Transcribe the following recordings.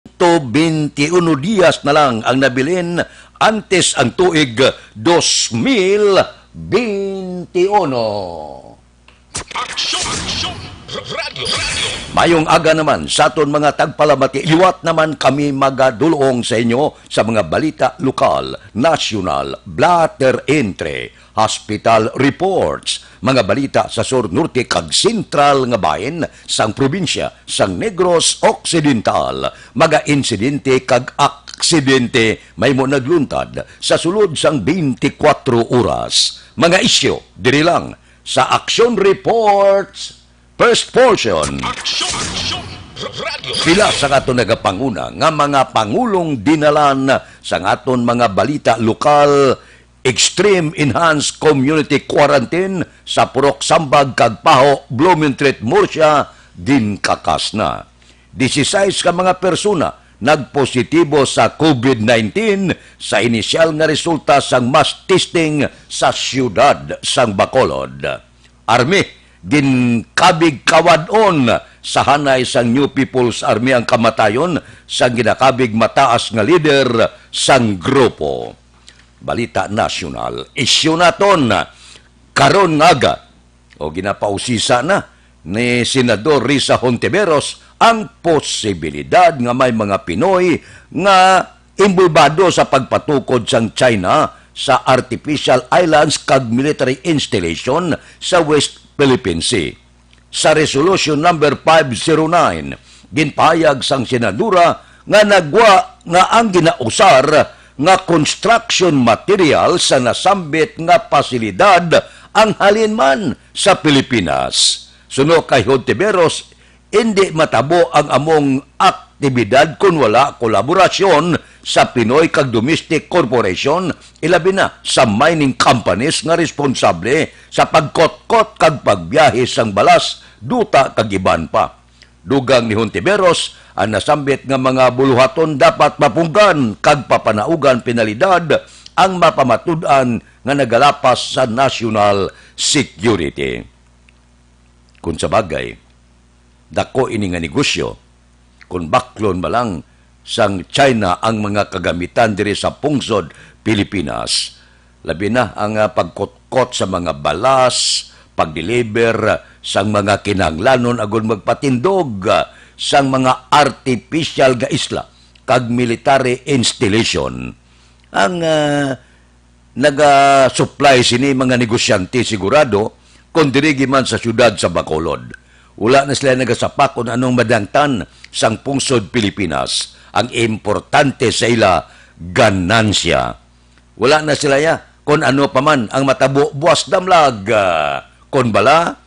21 dias na lang ang nabilin antes ang tuig 2021. Aksyon! Radio! Mayong aga naman sa aton mga tagpalamati, liwat naman kami magadulong sa inyo sa mga balita lokal, nasyonal, blatter entre, hospital reports, mga balita sa sur norte kag sentral nga bahin sang probinsya sang Negros Occidental, mga insidente kag aksidente may mo nagluntad sa sulod sang 24 oras. Mga isyo diri lang sa Action Reports First Portion. Aksyon! Radio! Pila sa aton nagapanguna nga mga pangulong dinalan sa aton mga balita lokal, extreme enhanced community quarantine sa Purok Sambag kag Paho, Blumentritt, Murcia din kakas na. 16 ka mga persona nagpositibo sa COVID-19 sa inisyal nga resulta sang mass testing sa siyudad sang Bacolod. Army din kabig kawadon sa hanay sang New People's Army ang kamatayon sa ginakabig mataas nga leader sang grupo. Balita nasyonal, isyu naton karon nga o ginapausisa na ni Senador Risa Hontiveros ang posibilidad nga may mga Pinoy nga imbulbado sa pagpatukod sang China sa artificial islands kag military installation sa West Philippine Sea. Sa Resolution number 509, ginpahayag sang senadura nga nagwa nga ang ginausar nga construction material sa nasambit nga pasilidad ang halinman sa Pilipinas. Suno kay Hontiveros, hindi matabo ang among aktibidad kung wala kolaborasyon sa Pinoy kag domestic corporation, ilabi na sa mining companies nga responsable sa pagkotkot kag pagbiyahe sang balas, duta kag iban pa. Dugang ni Hontiveros, ang nasambit nga mga buluhaton dapat mapunggan kag papanaugan penalidad ang mapamatud-an nga nagalapas sa national security. Kung sa bagay, dako ini nga negosyo, kung baklon malang sang China ang mga kagamitan diri sa pungsod Pilipinas. Labi na ang pagkotkot sa mga balas, pagdeliver sang mga kinahanglanon agon magpatindog sang mga artificial ga isla kag military installation. Ang naga-supply sini mga negosyante sigurado kung dirigi man sa syudad sa Bacolod. Wala na sila nagasapak kung anong madangtan sang pungsod Pilipinas. Ang importante sa ila, ganansya. Wala na sila kung ano pa man ang matabo buwas damlag. Kung bala,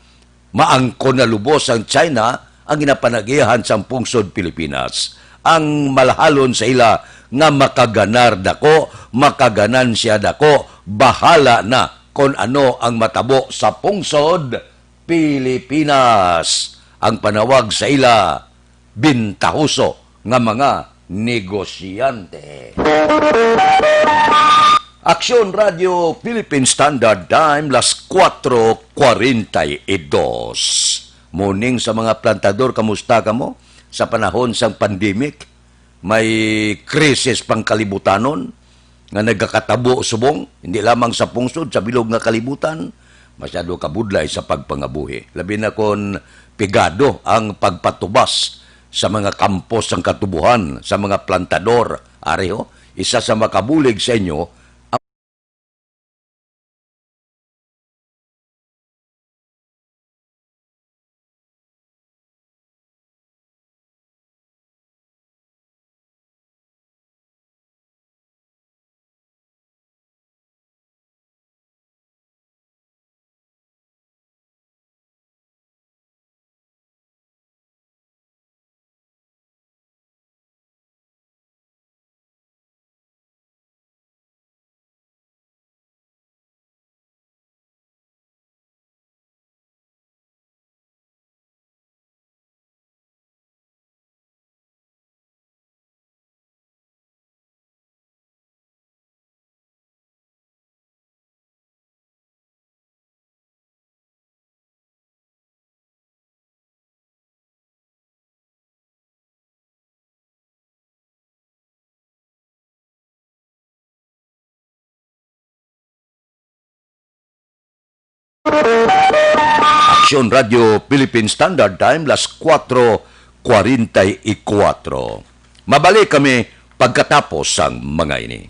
maangkon na lubos ang China ang ginapanagihan sa pungsod Pilipinas. Ang malahalon sa ila nga makaganar dako, makaganansya dako, bahala na kung ano ang matabo sa pungsod Pilipinas. Ang panawag sa ila, bintahuso nga mga negosyante. Aksyon Radio Philippine Standard Time, las 4:42. Morning sa mga plantador, kamusta ka mo? Sa panahon sang pandemic, may krisis pang kalibutanon nga nagkakatabo subong, hindi lamang sa pungsod, sa bilog nga kalibutan, masyado kabudlay sa pagpangabuhi. Labi na kon pigado ang pagpatubas sa mga kampos ng katubuhan, sa mga plantador. Ariho, isa sa makabulig sa inyo Action Radio Philippine Standard Time, las 4:44. Mabalik kami pagkatapos ang mga ini.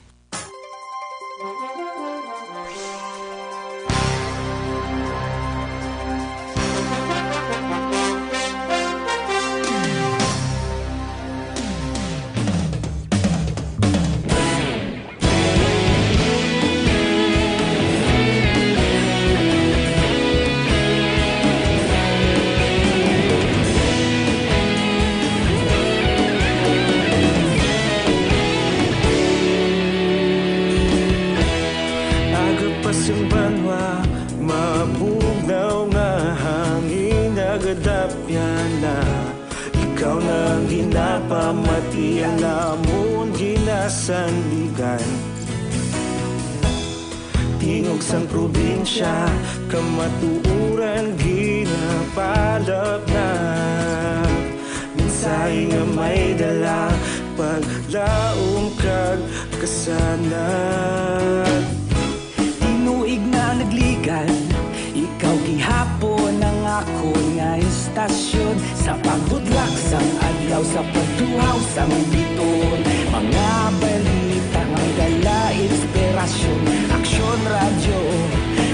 Agapasang banwa, mabugnaw nga hangin agadapyan na ikaw nang ginapamati ang lamon ginasandigan. Tingog sang probinsya, kamatuuran ginapalap na minsay nga may dala paglaom kag kasanat. Tinuig na nagligan, ikaw gihapon ang ako nga istasyon. Sa pagbudlak sang adlaw, sa pagtuhaw sang biton, mga balita nga dala inspirasyon. Aksyon radyo,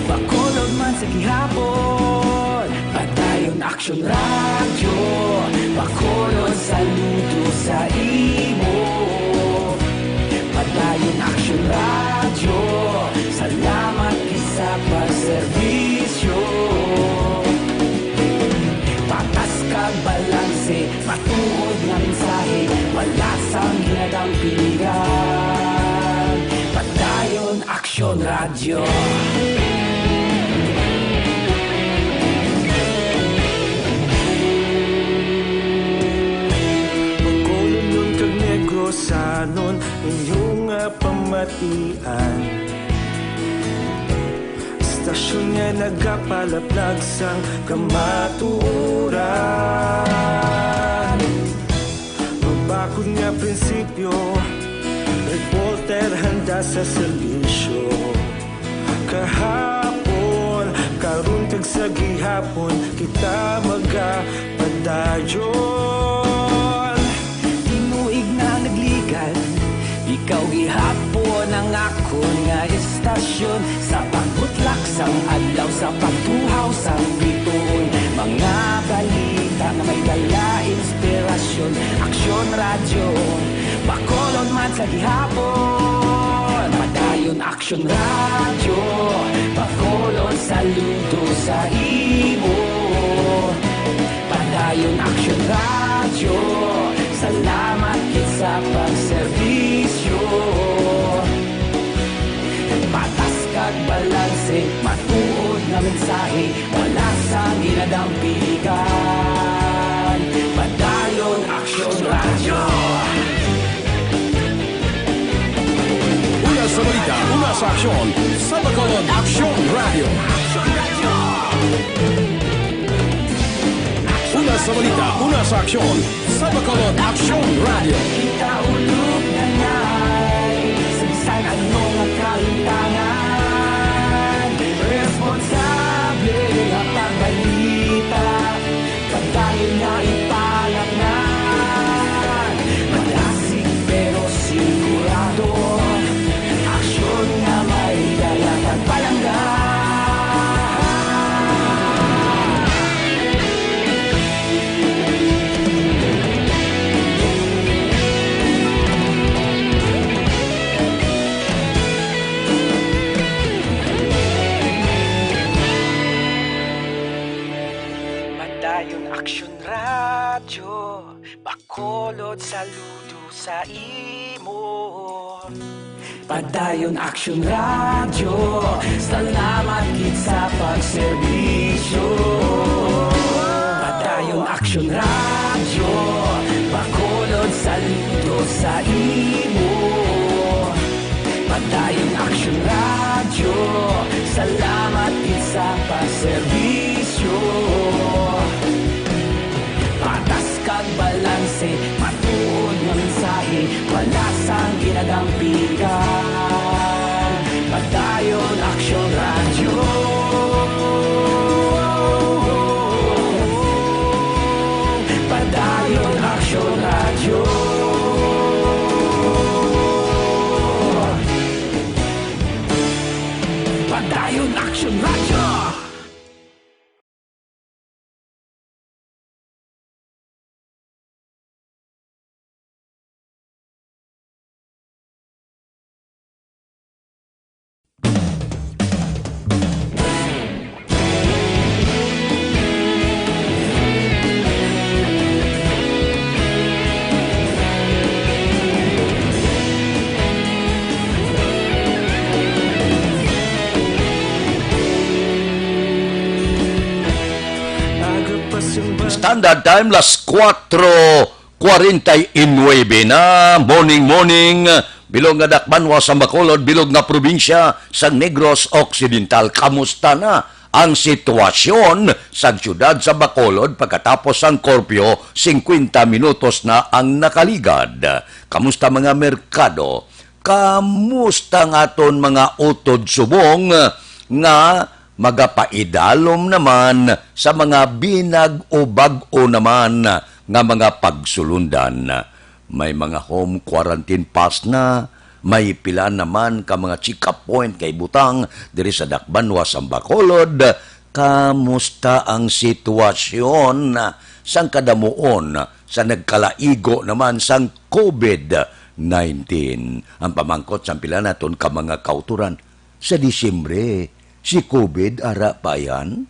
bakolod man sa gihapon. Padayon aksyon radyo, bakolod saludo sa imo. Padayon aksyon radyo, salamat isa pagserbisyo. Patas kag balanse, matuod nga mensahe, wala sang ginadampingan. Padayon aksyon radyo. Pagkulong kag negosanon inyong pamatian. Stasyon nga nagapalaplag sang kamatuuran. Magbakod nga prinsipyo, reporter handa sa serbisyo. Kahapon, karon kag sa gihapon, kita magapadayon. Tinuig na nagligan, ikaw gihapon ang ako nga istasyon. Sa pagbutlak sang adlaw, sa pagtuhaw sang biton, mga balita na may dala inspirasyon. Aksyon radyo, bakolod man sa gihapon. Padayon aksyon radyo, bakolod saludo sa imo. Padayon aksyon radyo, salamat kit sa pagserbisyo. Patas kag balanse, matuod na mensahe, wala sang ginadampigan. Padayon aksyon radyo. Una sa balita, una sa aksyon, sa Bacolod Aksyon Radio. Una sa balita, una sa aksyon, sa Bacolod Aksyon Radio. Kita ulog na ngay, sabisan anong ang kalintangan. Responsable ang pagbalita, pagdayon na ipalaknan. Malasig pero sigurado, aksyon na may dala pagpalanggan. Padayon aksyon radyo, bakolod saludo sa imo. Padayon aksyon radyo, salamat kit sa pagserbisyo. Padayon aksyon radyo, bakolod saludo sa imo. Padayon aksyon radyo, salamat kit sa pagserbisyo. Patas kag balanse, matuod nga mensahe, wala sang ginadampigan. Padayon aksyon radyo. Standard Time, las 4:49 na, morning, bilog nga Dakbanwa sa Bacolod, bilog nga probinsya sa Negros Occidental. Kamusta na ang sitwasyon sa siyudad sa Bacolod pagkatapos ang korpyo, 50 minutos na ang nakaligad? Kamusta mga merkado? Kamusta nga ton mga utod subong nga magapaidalom naman sa mga binag o bag-o naman nga mga pagsulundan? May mga home quarantine pass na, may pila naman ka mga check-up point kay butang diri sa Dakbanwa sa Bacolod. Kamusta ang sitwasyon sang kadamuon sa nagkalaigo naman sang COVID-19? Ang pamangkot sa pila naton ka mga kauturan sa Disyembre, si COVID ara pa yan?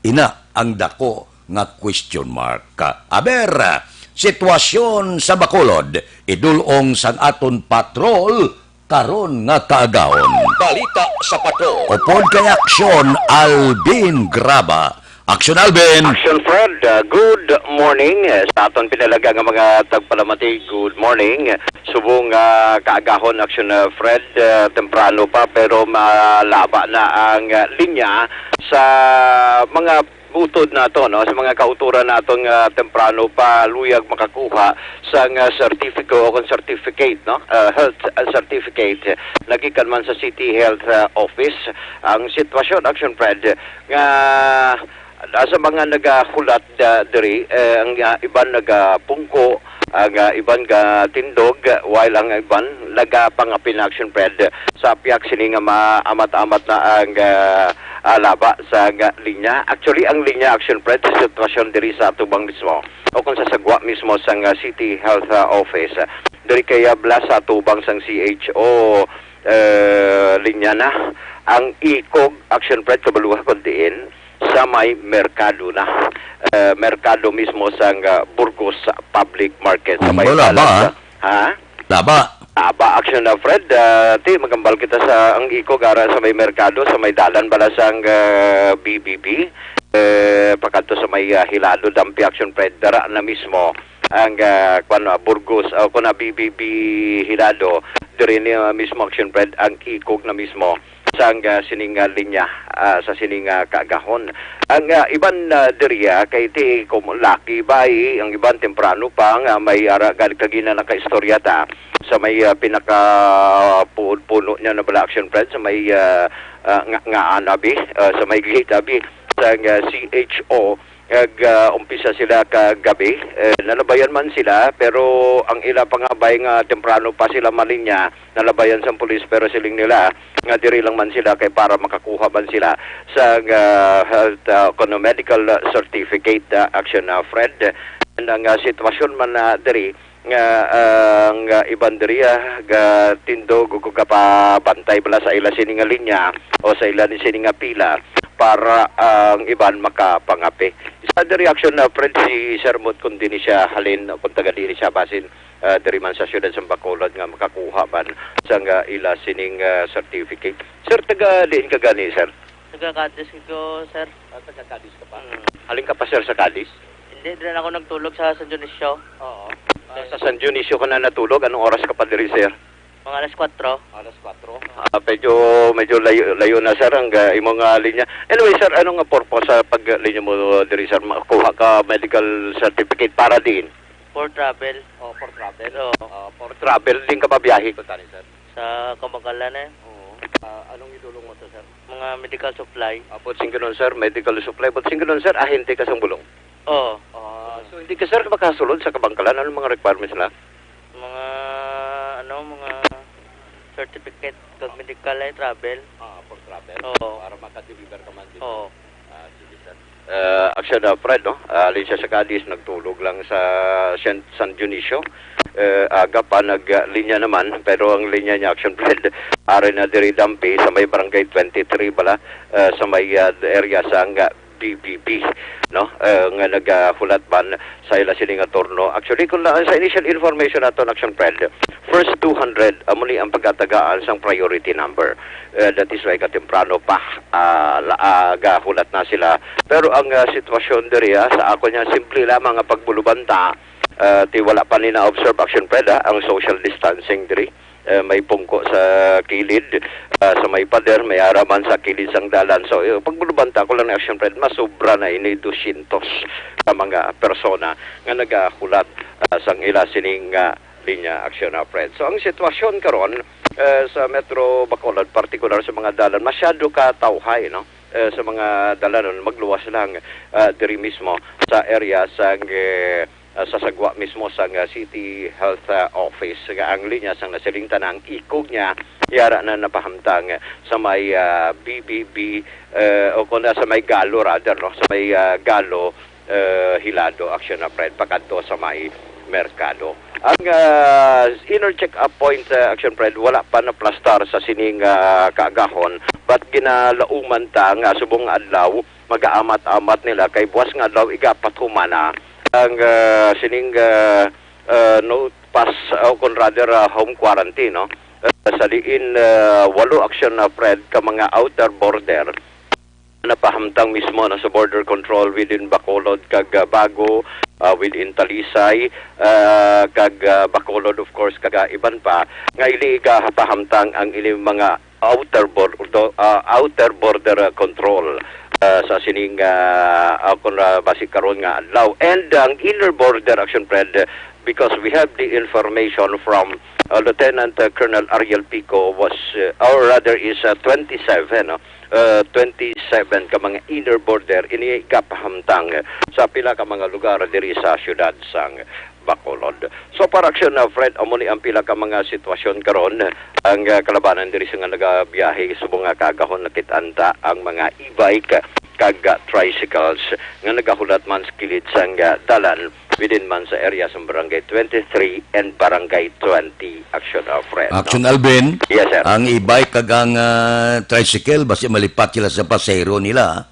Ina ang dako nga question mark. Aber, sitwasyon sa Bacolod, idulong sang aton patrol karon nga kaagahon. Balita sa patrol. Upod kay aksyon, Alvin Graba. Aksyon, Alvin! Action Fred, good morning. Sa aton pinalaga nga mga tagpalamati, good morning. Subong kaagahon, Action Fred, temprano pa pero malaba na ang linya sa mga utod nato, no, sa mga kauturan natong temprano pa luyag makakuha sa certificate o certificate, no, health certificate nagikan man sa City Health Office. Ang sitwasyon, Action Fred, nga sa mga nagahulat diri, ang iban nagapungko, ang iban ga tindog, while ang iban nagapangapin, Action Fred, sa piyak sini nga maamat-amat na ang laba sa linya. Actually, ang linya, Action Fred, sa sitwasyon diri sa Tubang mismo o kung sa sagwa mismo sa City Health Office, diri kaya bla sa Tubang sang CHO linya na ang ikog, Action Fred, kabaluha ko diin sa may merkado na. Merkado mismo sa Burgos Public Market. Sa may laba, ha? Laba. Aba, Action na Fred, magambal kita sa ang iko gara sa may merkado, sa may dalan bala sang BBB, pagkanto sa may Hilado, dampi, Action Fred, dara na mismo ang Burgos, kuna BBB Hilado, diri ni mismo, Action Fred, ang ikog na mismo sa sining linya, sa sining kaagahon. Ang iban diriya kay ti kumulaki bay, ang iban temprano pa nga may kagina na kaistoryata sa may pinaka-puno niya na bala, Action Fred, sa may anabi, sa may gate abi sa CHO. Umpisa sila kagabi, nalabayan man sila, pero ang ila pangabay nga temprano pa sila malinya, nalabayan sa pulis, pero siling nila nga diri lang man sila kay para makakuha man sila sa health medical certificate, Action Fred. And ang sitwasyon man diri nga ang iban diriya ga tindog ug kapabantay bala sa ila sining linya o sa ila ni sining pila para ang iban makapangapi. Sa reaction na Fred, si Sir Mut kundi ni siya halin kung taga diri siya basin diri man sa siyudad sa Bacolod nga makakuha man sa ila sining certificate. Sir, taga diin ka gani, sir? Taga Cadiz ko, sir. Taga Cadiz ka pa? Halin ka pa, sir, sa Cadiz? Hindi, doon ako nagtulog sa San Dionisio. Oo. Sa San Dionisio ka na natulog? Anong oras ka pa diri, sir? Mga alas 4. Alas 4. Medyo layo na, sir, ang imong linya. Anyway, sir, anong purpose sa paglinya mo diri, sir? Makuha ka medical certificate para din? For travel. Oh, for travel. Oo. For travel din ka ba biyahe ko tani, sir? Sa Kamagalan eh. Oo. Anong idulong mo to, sir? Mga medical supply. But singganon, sir, medical supply. But singganon, sir, ahente ka sa bulong. Oo. So hindi ka, sir, makasulod sa kabangkalan. Anong mga requirements na? Mga certificate kag medical ay travel. For travel? Oo. Para makadeliver ka man din. Oo. Sige, sir. Action Fred, no? Alicia sa Cadiz, nagtulog lang sa San Dionisio. Aga pa naglinya naman, pero ang linya niya, Action Fred, are na diri dampi sa may barangay 23 bala, sa may area sa BBB, no? Nga naghulat man sa ila sini nga turno. Actually, kung sa initial information nato Action Fred, first 200 muli ang pagkatagaan sang priority number. That is why katemprano pa gahulat na sila. Pero ang sitwasyon diri sa ako niya simple lamang nga pagbulubanta, ti wala pa ni na-observe Action Fred ang social distancing diri. May pungko sa kilid, sa may pader, may araman sa kilid sang dalan. So, pagbulubanta ko lang na Action Fred, masobra na ini 200 ka mga persona nga nagahulat sang ila sining linya Action Fred. So, ang sitwasyon karon sa Metro Bacolod, particular sa mga dalan, masyado ka tawhay, no? Sa mga dalan, magluwas lang diri mismo sa area sang sa sagwa mismo sa City Health Office nga ang linya sang nasilingtan ang ikog niya yara na napahamtang sa may BBB o kung sa may Galo rather, no? Sa may Galo Hilado Action Fred pakadto sa may Merkado. Ang inner check-up point Action Fred wala pa na plastar sa sining kaagahon but ginalauman ta nga subong adlaw mag-aamat-amat nila kay buwas nga adlaw igapat humana ang sining no pass o kung rather home quarantine, no? Sa diin 8 Action Fred ka mga outer border napahamtang mismo na sa border control within Bacolod kag Bago, within Talisay kag Bacolod of course kag iban pa nga ili pahamtang ang ilang mga outer border control sa sining kung basic karon nga adlaw. And ang inner border Action Fred, because we have the information from Lieutenant Colonel Ariel Pico was or rather is 27 no? 27 ka mga inner border ini kapahamtang sa pila ka mga lugar diri sa syudad sang Bacolod. So para Action Fred, amo ni ang pila ka mga sitwasyon karon ang kalabanan diri sa nga nagabiyahe subong nga kagahon nakitanta ang mga e-bike kag tricycles nga nagahulat man sa kilid sang dalan within man sa area sa Barangay 23 and Barangay 20 Action Fred. Action Alvin, Yes, sir. ang e-bike kag ang tricycle, basi malipat sila sa pasero nila.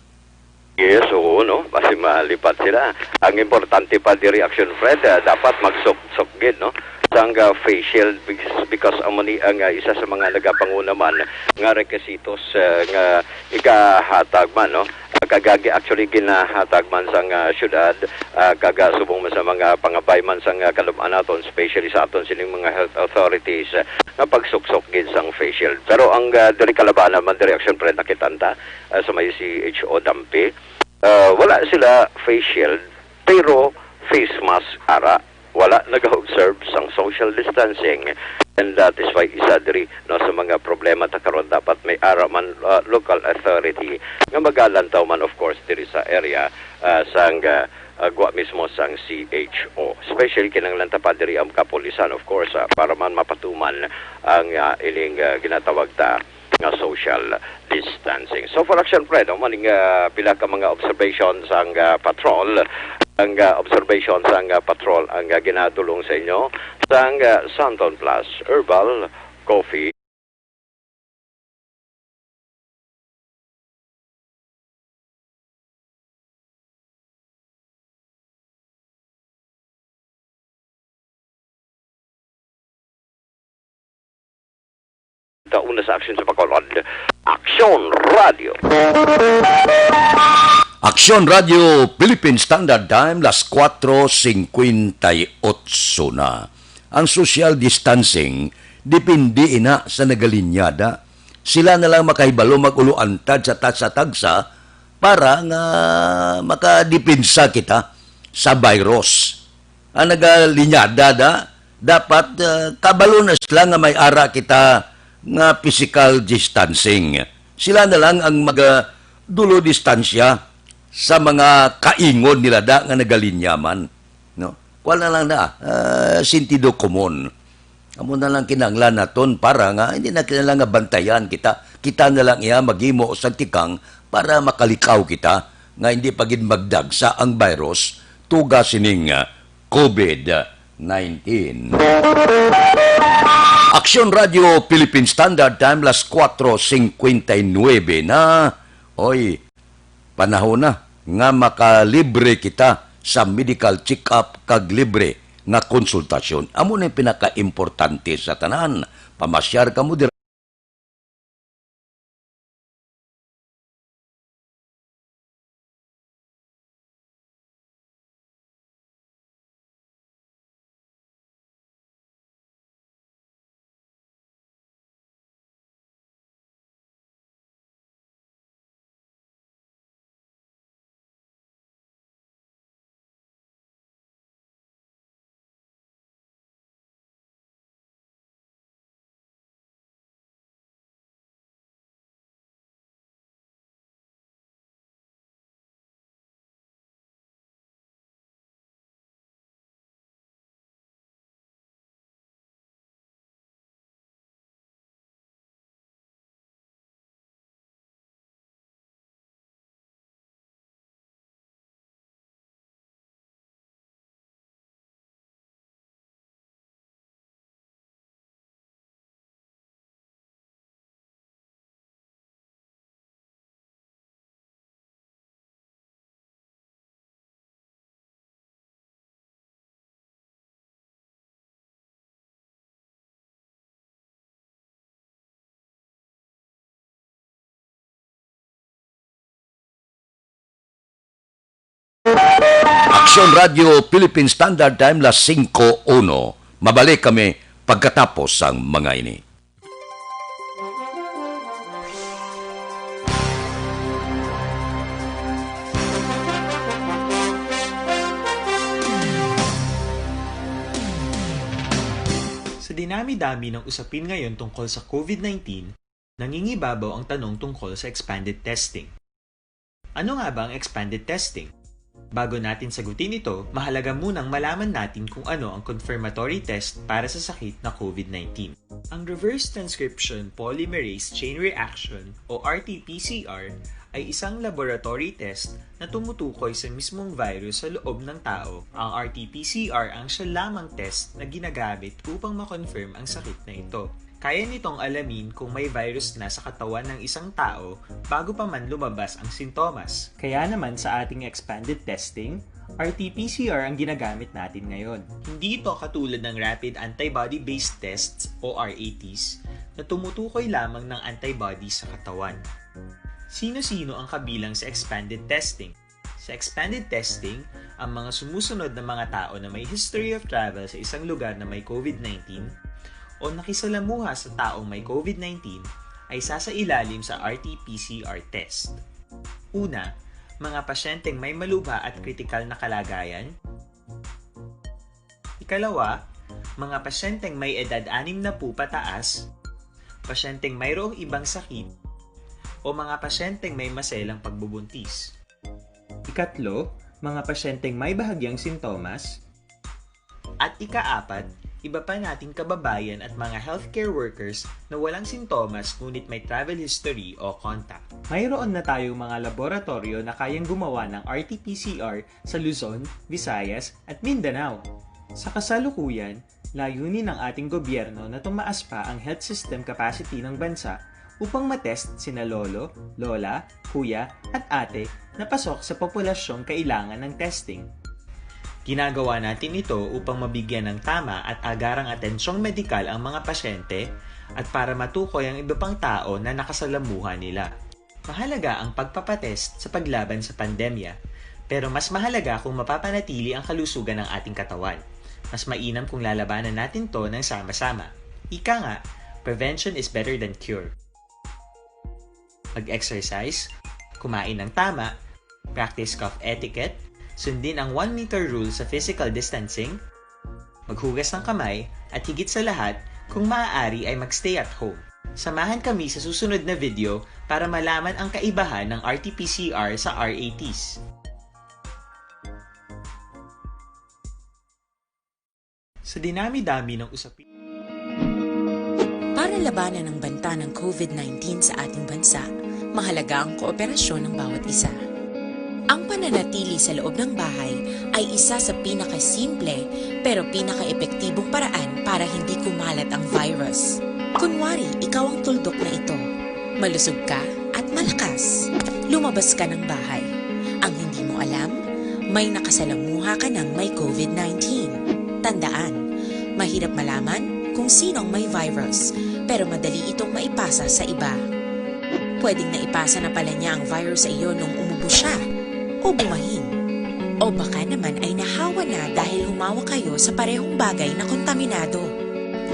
Yes, oo, no? Kasi malipat sila. Ang importante pa di Action Fred, dapat magsok-gid, no? Sang face shield because amani ang isa sa mga nagapanguna man nga requisitos nga ikahatag man, no? Kagagi actually ginahatag man sang syudad kaga subong man sa mga pangabay man sang kalumaan naton, especially sa aton sining mga health authorities nga pagsuksok gid sang face shield. Pero ang diri kalabanan man diri Action Fred nakitanta sa may CHO Dampi, wala sila face shield pero face mask ara, wala nag-observe sang social distancing, and that is why isa diri no sa mga problema ta karon dapat may araman local authority nga magalantaw man of course diri sa area sang gwa mismo sang CHO, especially kinanglan ta pa diri ang kapulisan of course para man mapatuman ang iling ginatawag ta nga social distancing. So for Action Fred, maning pila ka mga observations ang patrol, ang observations ang patrol ang ginadulong sa inyo sang Santon Plus Herbal Coffee. Una sa Action sa Bacolod, Action Radio. Action Radio Philippine Standard Time, las 4:58 na. Ang social distancing, depende ina sa nagalinyada. Sila na lang makahibalo mag-uluantad sa tagsa-tagsa para nga makadipinsa kita sa virus. Ang nagalinyada dapat kabalo na sila nga may ara kita nga physical distancing. Sila na lang ang magdulo distansya sa mga kaingon nila da nga nagalinyaman, no? Wala lang na sentido komon. Amo na lang kinanglan naton para nga hindi na kinahanglan nga bantayan kita na lang iya maghimo sa tikang para makalikaw kita nga hindi pagid magdagsa ang virus tuga sining COVID-19. Action Radio Philippine Standard Time, las 4:59 na. Oy, panahon na nga makalibre kita sa medical check-up kag libre nga konsultasyon. Amo na yung pinaka-importante sa tanan. Pamasyar ka mo dira. Aksyon Radio Philippine Standard Time las 5:01. Mabalik kami pagkatapos ang mga ini. Sa dinami-dami ng usapin ngayon tungkol sa COVID-19, nangingibabaw ang tanong tungkol sa expanded testing. Ano nga ba ang expanded testing? Bago natin sagutin ito, mahalaga munang malaman natin kung ano ang confirmatory test para sa sakit na COVID-19. Ang Reverse Transcription Polymerase Chain Reaction o RT-PCR ay isang laboratory test na tumutukoy sa mismong virus sa loob ng tao. Ang RT-PCR ang siya lamang test na ginagamit upang makonfirm ang sakit na ito. Kaya nitong alamin kung may virus na sa katawan ng isang tao bago pa man lumabas ang sintomas. Kaya naman sa ating expanded testing, RT-PCR ang ginagamit natin ngayon. Hindi ito katulad ng Rapid Antibody-Based Tests o RATs na tumutukoy lamang ng antibodies sa katawan. Sino-sino ang kabilang sa expanded testing? Sa expanded testing, ang mga sumusunod na mga tao na may history of travel sa isang lugar na may COVID-19 o nakisalamuha sa taong may COVID-19 ay sasailalim sa RT-PCR test. Una, mga pasyenteng may malubha at kritikal na kalagayan. Ikalawa, mga pasyenteng may edad 60 pataas, pasyenteng mayroong ibang sakit, o mga pasyenteng may maselang pagbubuntis. Ikatlo, mga pasyenteng may bahagyang sintomas. At ikaapat, iba pa nating kababayan at mga healthcare workers na walang sintomas ngunit may travel history o contact. Mayroon na tayong mga laboratorio na kayang gumawa ng RT-PCR sa Luzon, Visayas at Mindanao. Sa kasalukuyan, layunin ng ating gobyerno na tumaas pa ang health system capacity ng bansa upang matest sina lolo, lola, kuya at ate na pasok sa populasyong kailangan ng testing. Ginagawa natin ito upang mabigyan ng tama at agarang atensyong medikal ang mga pasyente at para matukoy ang iba pang tao na nakasalamuha nila. Mahalaga ang pagpapatest sa paglaban sa pandemya, pero mas mahalaga kung mapapanatili ang kalusugan ng ating katawan. Mas mainam kung lalabanan natin to ng sama-sama. Ika nga, prevention is better than cure. Mag-exercise, kumain ng tama, practice cough etiquette, sundin ang 1 meter rule sa physical distancing, maghugas ng kamay, at higit sa lahat, kung maaari ay magstay at home. Samahan kami sa susunod na video para malaman ang kaibahan ng RT-PCR sa RATs. Sa dinami-dami ng usapin. Para labanan ang banta ng COVID-19 sa ating bansa, mahalaga ang kooperasyon ng bawat isa. Ang pananatili sa loob ng bahay ay isa sa pinakasimple pero pinaka-epektibong paraan para hindi kumalat ang virus. Kunwari, ikaw ang tuldok na ito. Malusog ka at malakas. Lumabas ka ng bahay. Ang hindi mo alam, may nakasalamuha ka ng may COVID-19. Tandaan, mahirap malaman kung sinong may virus, pero madali itong maipasa sa iba. Pwedeng naipasa na pala niya ang virus sa iyo nung umubo siya o bumahin. O baka naman ay nahawa na dahil humawa kayo sa parehong bagay na kontaminado.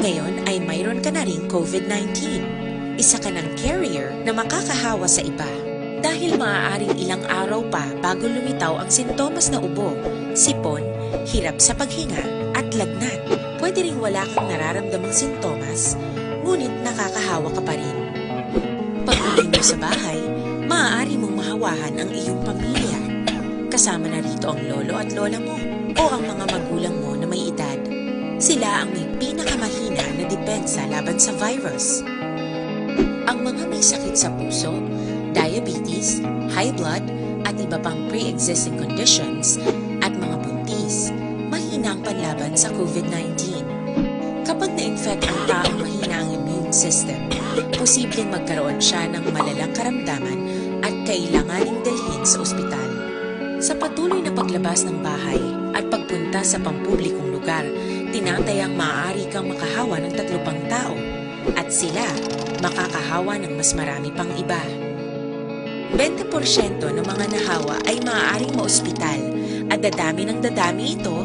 Ngayon ay mayroon ka na ring COVID-19. Isa ka ng carrier na makakahawa sa iba. Dahil maaaring ilang araw pa bago lumitaw ang sintomas na ubo, sipon, hirap sa paghinga at lagnat. Pwede ring wala kang nararamdamang sintomas, ngunit nakakahawa ka pa rin. Pag-uwi mo sa bahay, maaari mong mahawahan ang iyong pamilya. Kasama na rito ang lolo at lola mo o ang mga magulang mo na may edad. Sila ang may pinakamahina na depensa laban sa virus. Ang mga may sakit sa puso, diabetes, high blood, at iba pang pre-existing conditions, at mga buntis, mahina ang panlaban sa COVID-19. Kapag na-infect ang taong mahina ang immune system, posibleng magkaroon siya ng malalang karamdaman at kailanganing dalhin sa ospital. Sa patuloy na paglabas ng bahay at pagpunta sa pampublikong lugar, tinatayang maaari kang makahawa ng 3 pang tao at sila makakahawa ng mas marami pang iba. 20% ng mga nahawa ay maaaring maospital at dadami ng dadami ito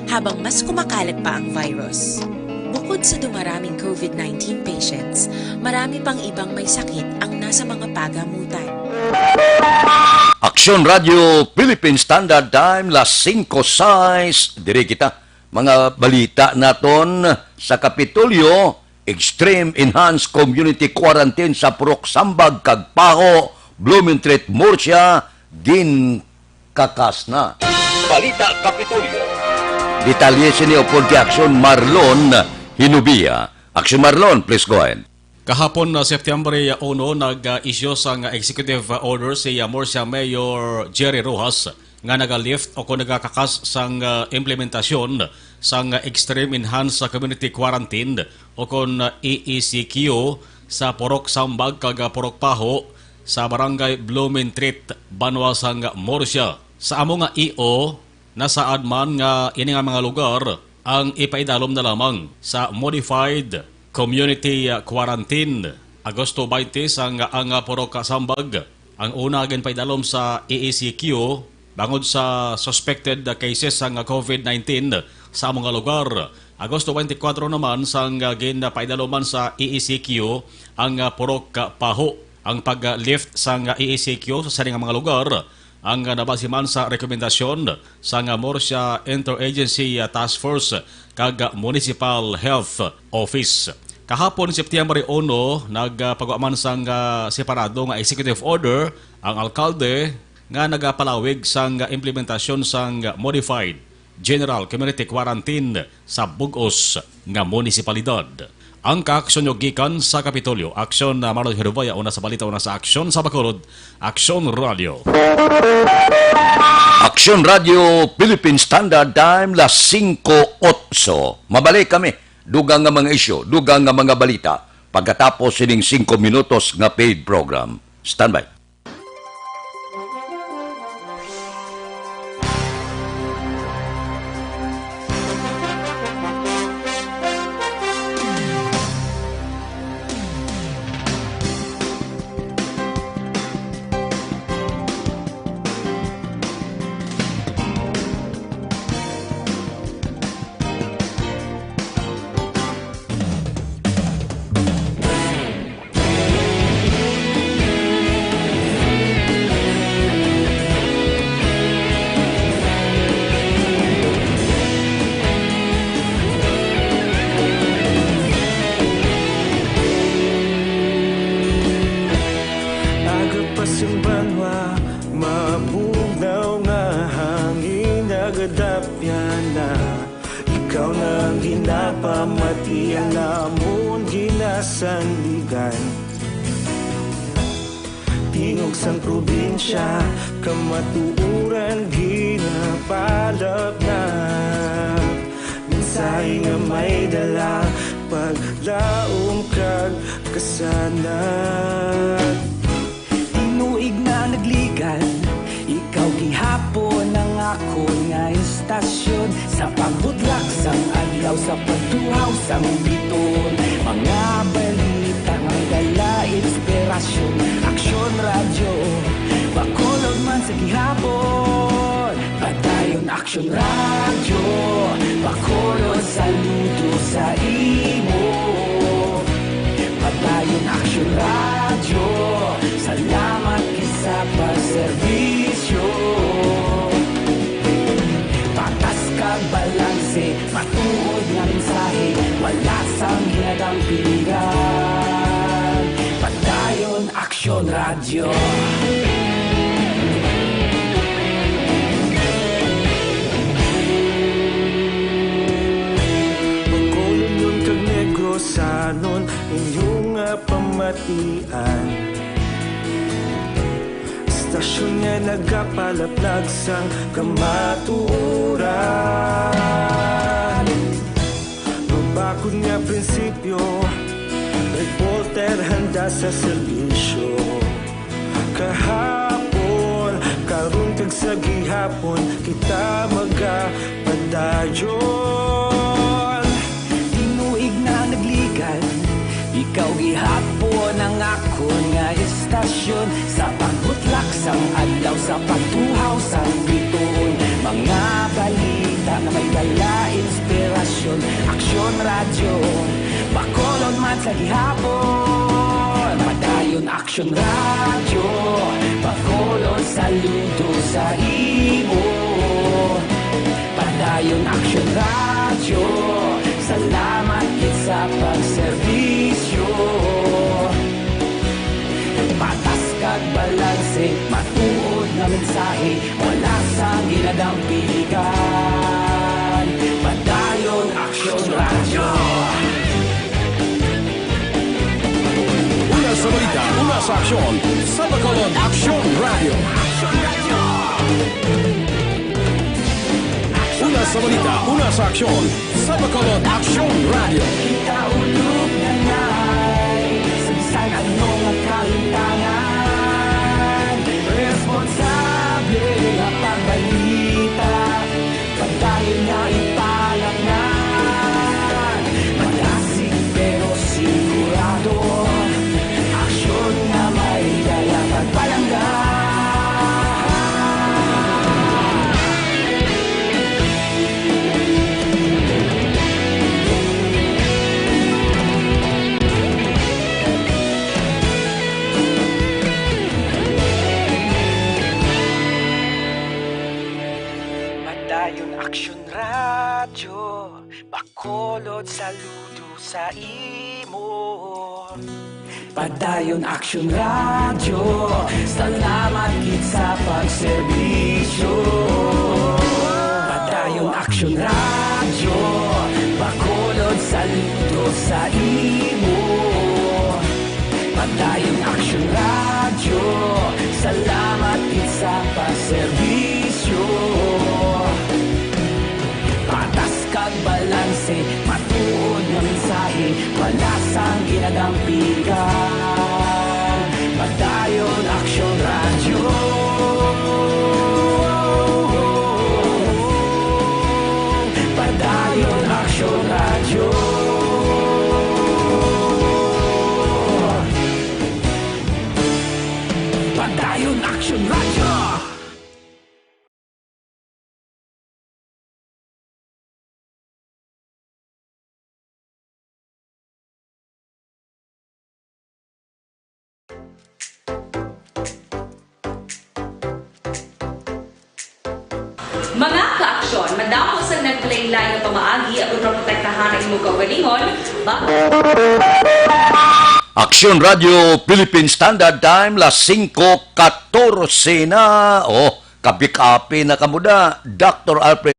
habang mas kumakalat pa ang virus. Bukod sa dumaraming COVID-19 patients, marami pang ibang may sakit ang nasa mga pagamutan. Aksyon Radio Philippine Standard Time, las 5:06. Diri kita, mga balita naton sa Kapitolyo, Extreme Enhanced Community Quarantine sa Purok Sambag, Kagpaho, Blumentritt, Murcia, kakas na. Balita Kapitolyo. Detalye siniyo po di Aksyon Marlon Hinubia. Aksyon Marlon, please go ahead. Kahapon na September 1, nag-issue sang executive order si Murcia Mayor Jerry Rojas nga naga-lift o kung nagakakas sang implementasyon sang Extreme Enhanced Community Quarantine o kung EECQ sa Purok Sambag kag Purok Paho sa Barangay Blumentritt, Banwa sang Murcia. Sa amo nga EO, nasaad man nga ini nga mga lugar ang ipaidalom na lamang sa Modified Community Quarantine. Agosto 20 ang Purok Sambag. Ang una agin paidalom sa EECQ bangod sa suspected cases ng COVID-19 sa mga lugar. Agosto 24 naman sang agin paidaloman sa EECQ ang Purok Paho. Ang pag-lift sa EECQ sa saring mga lugar ang nabasiman sa rekomendasyon sa Murcia Interagency Task Force kag Municipal Health Office. Kahapon September 1, nagpagaman sang separado nga executive order ang alkalde nga nagapalawig sang implementasyon sang Modified General Community Quarantine sa bug-os nga munisipalidad. Ang kaaksyon nyo gikan sa Kapitolyo. Aksyon na Marlon Herubaya, una sa balita, una sa aksyon sa Bacolod. Aksyon Radio. Aksyon Radio Philippine Standard Time, las 5:08. Mabalik kami. Dugang nga mga isyo, dugang nga mga balita. Pagkatapos sining 5 minutos nga paid program. Standby. Ikaw nang ginapamati ang namon ginasandigan. Tingog sang probinsya, kamatuuran ginapalap na. Minsay nga may dala, paglaom kag kasanat. Tinuig na nagligan, ikaw Sa pagbudlak sang adlaw, sa pagtuhaw sang biton, mga balita nga may dala inspirasyon, aksyon radyo, bakolod man sa gihapon. Padayon aksyon radyo, bakolod saludo sa imo. Padayon aksyon radyo, salamat kisa pagserbisyo. Patas kag balanse, matuod nga mensahe, wala sang hinagang piligan. Padayon aksyon radyo. Bacolod nun kag Negrosanon inyong pamatian. Stasyon nga nagapalaplag sang kamaturan. Mabakod nga prinsipyo, reporter handa sa serbisyo. Kahapon, karon kag sa gihapon, kita magapadayon. Tinuig na nagligan, ikaw gihapon ang akon nga istasyon. Sa pagbutlak sang adlaw, sa pagtuhaw sang biton, mga balita na may dala inspirasyon, aksyon radyo, bakolod man sa gihapon. Padayon aksyon radyo, bakolod saludo sa imo. Padayon aksyon radyo, salamat kit sa pagserbisyo. Patas kag balanse, matuod nga mensahe, wala sang ginagang piligan. Padayon aksyon radyo. Una sa balita, una sa aksyon, sa Bacolod Aksyon Radio. Una sa balita, una sa aksyon, sa Bacolod Aksyon Radio. Kita ulog na ngay, sa bisan anong ang kalintangan. Responsable nga pagbalita, pagdayon na ipalaknan. Malasig pero sigurado, aksyon nga may dala pagpalanggan. Padayon aksyon radyo, bakolod saludo sa imo. Padayon aksyon radyo, salamat kit sa pagserbisyo. Padayon aksyon radyo, bakolod saludo sa imo. Padayon aksyon radyo, salamat kit sa pagserbisyo. Patas kag balanse, matuod nga mensahe, wala sang ginagang piligan. Padayon aksyon radyo. Padayon aksyon radyo. Padayon aksyon radyo. Mga ka-aksyon, madamo sa naglaylay na pamaagi at protektahan ang imong kaugalingon, Aksyon Radio Philippine Standard Time, las 5:14 na. Kabik-api na kamuda, Dr. Alfred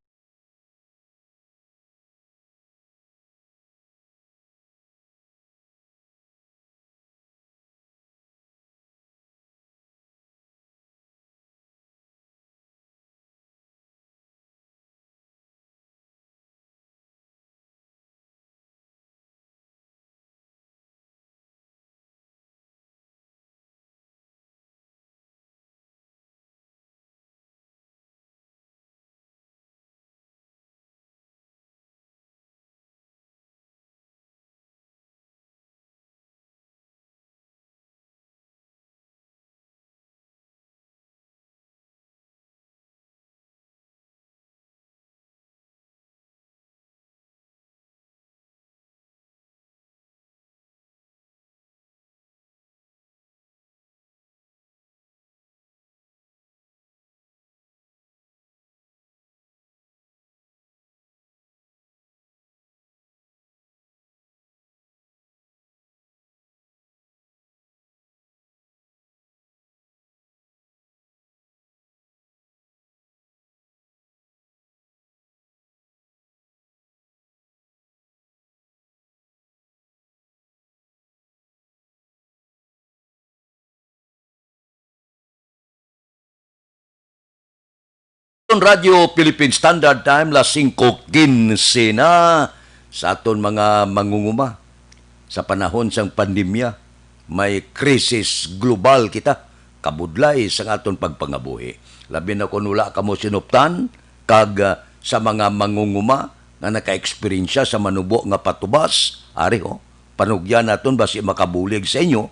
Radio Philippine Standard Time, las 5:15 na sa aton mga mangunguma. Sa panahon sang pandemya, may krisis global kita, kabudlay sa aton pagpangabuhi. Labi na kung wala kamo sinuptan, kag sa mga mangunguma na naka-eksperyensya sa manubo nga patubas, ari panugyan naton basi makabulig sa inyo.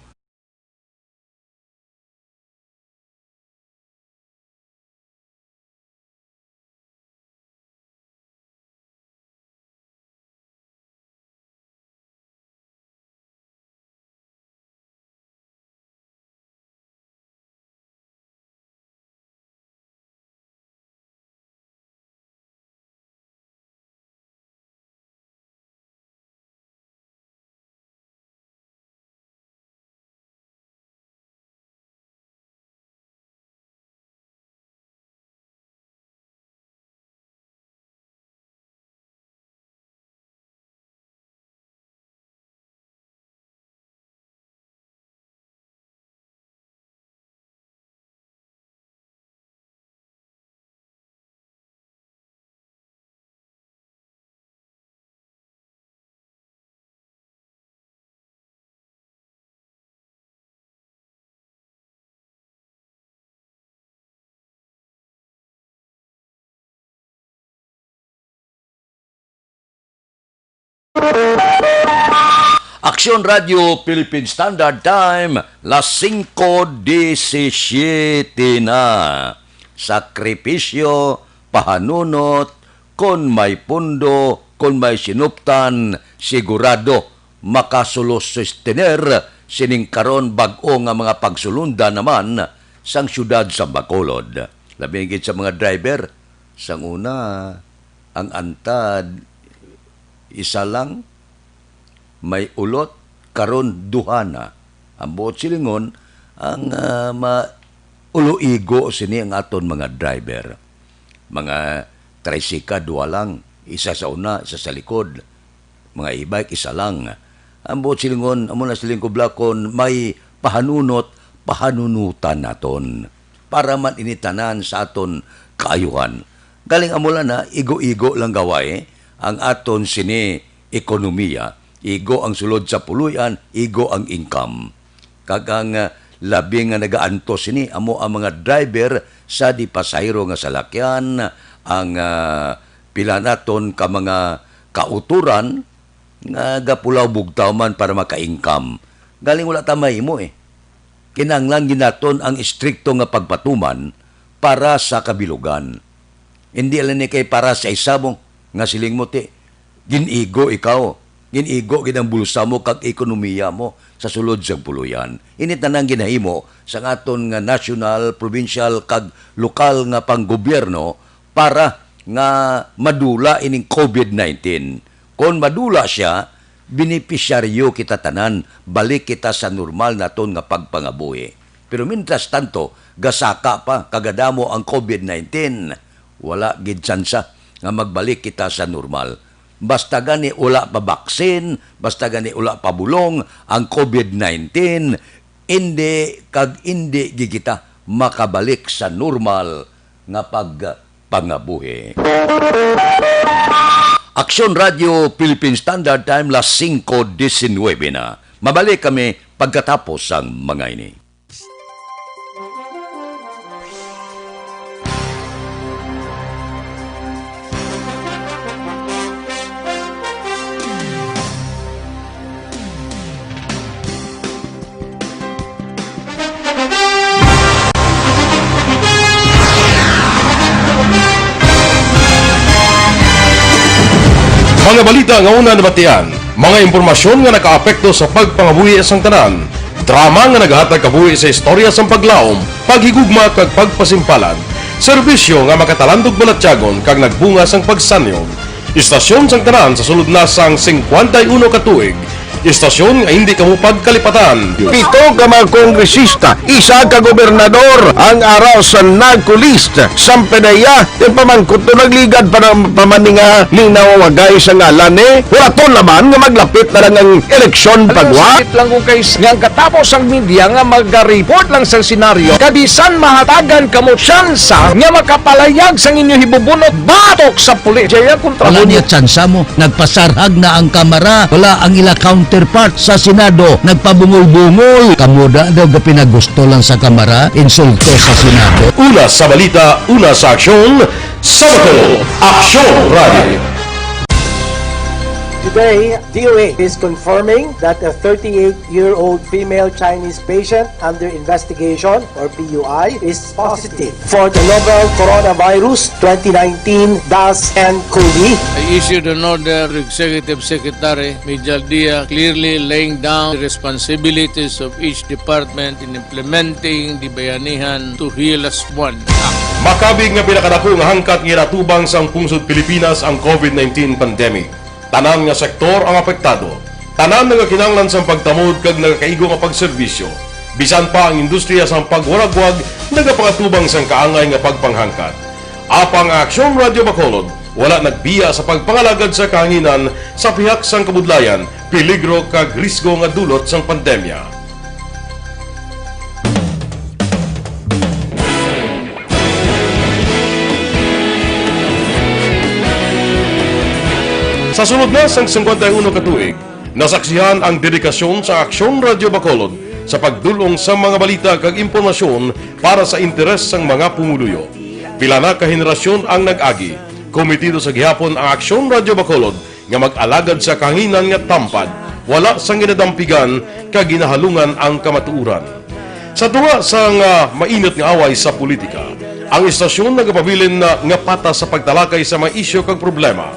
Aksyon Radio Philippine Standard Time, las 5:17 na. Sakripisyo, pahanunot, kon may pundo, kon may sinuptan, sigurado makasulos sustener sining karon bag-o nga mga pagsulunda naman sang syudad sa Bacolod. Labing sa mga driver, sang una, ang antad, isa lang, may ulot, karon duhana. Ang buot silingon, ang ulo-igo sini ang aton mga driver. Mga trisika, dua lang. Isa sa una, isa sa likod. Mga e-bike, isa lang. Ang buot silingon, amo na siling kublakon, may pahanunot, pahanunutan naton. Para man initanan sa aton kaayuhan. Galing amula na, igo-igo lang gaway, ang aton sini ekonomiya. Igo ang sulod sa puluyan, igo ang income. Kagang labing nga nagaantos ini, amo ang mga driver sa di pasayro nga salakyan, ang pila naton ka mga kauturan nga gapulaw bugtaw man para maka-income. Galing wala tamay mo Kinanglan ginaton ang istrikto nga pagpatuman para sa kabilugan. Hindi alam ni kay para sa isa mo nga siling mo ginigo ikaw. Ginigo ginang bulsa mo kag ekonomiya mo sa sulod sa puluyan. Init na nang ginahimo sa aton nga national, provincial kag lokal nga panggobyerno para nga madula ining COVID-19. Kung madula siya, benepisyaryo kita tanan, balik kita sa normal naton nga pagpangabuhi. Pero mientras tanto, gasaka pa kagadamo ang COVID-19. Wala gid tsansa nga magbalik kita sa normal. Basta gani ula pa baksin, basta gani ula pa bulong, ang COVID-19, hindi gigita makabalik sa normal nga pagpangabuhi. Aksyon Radio Philippine Standard Time, las 5:19 na. Mabalik kami pagkatapos ang mga ini. Mga balita nga una nabatian, mga impormasyon nga nakaapekto sa pagpangabuhi sang tanan, drama nga nagahatag kabuhi sa istorya sang paglaom, paghigugma kag pagpasimpalan, serbisyo nga makatalandog balatyagon kag nagbunga sang pagsanyog, istasyon sang tanan sa sulod na sang 51 ka tuig, Istasyon nga hindi kamo pagkalipatan. Pito ka mga kongresista, isa ka gobernador ang araw sa nagkulist sa pedaya yung pamangkot to nagligad para pamaninga linaw wagay sa ngalan wala naman nga maglapit na lang ang eleksyon pagwa. Sakit lang kung kays nga katapos ang media nga mag-report lang sa senaryo kabisan mahatagan kamo tsansa nga makapalayag sa inyo hibubunot batok sa pulis. Jaya kontra Wala niya tsansa mo, nagpasarhag na ang kamara, wala ang ila counterpart sa Senado, nagpabungol-bungol. Kamuda daw pinagusto lang sa kamara, insulto sa Senado. Una sa balita, una sa aksyon, Sabado, Aksyon Radio. Today, DOA is confirming that a 38-year-old female Chinese patient under investigation, or PUI, is positive for the novel coronavirus 2019-10-CoV. I issued an order to Executive Secretary Mijal Dia clearly laying down the responsibilities of each department in implementing the Bayanihan to Heal as One Act. Makabig nga pinakadako nga hangkat nga natubang sa pungsod Pilipinas ang COVID-19 pandemic. Tanan nga sektor ang apektado. Tanan nga kinahanglan sa pagtamod kag nagakaigo nga pagserbisyo. Bisan pa ang industriya sa pagwaragwag nagapangatubang sang kaangay nga pagpanghangkat. Apang Aksyon Radio Bacolod wala nagbiya sa pagpangalagad sa kahanginan sa pihak sang kabudlayan, peligro kag risgo nga dulot sang pandemya. Sa sunod na sang 51 katuig, nasaksihan ang dedikasyon sa Aksyon Radio Bacolod sa pagdulong sa mga balita kag impormasyon para sa interes sang mga pumuluyo. Pila na ka henerasyon ang nag-agi, komitido sa gihapon ang Aksyon Radio Bacolod nga mag-alagad sa kahanginan nga tampad, wala sang ginadampigan kag ginahalungan ang kamatuuran. Sa tunga sang mainit nga away sa politika, ang istasyon nagapabilin na nga patas sa pagtalakay sa mga isyu kag problema.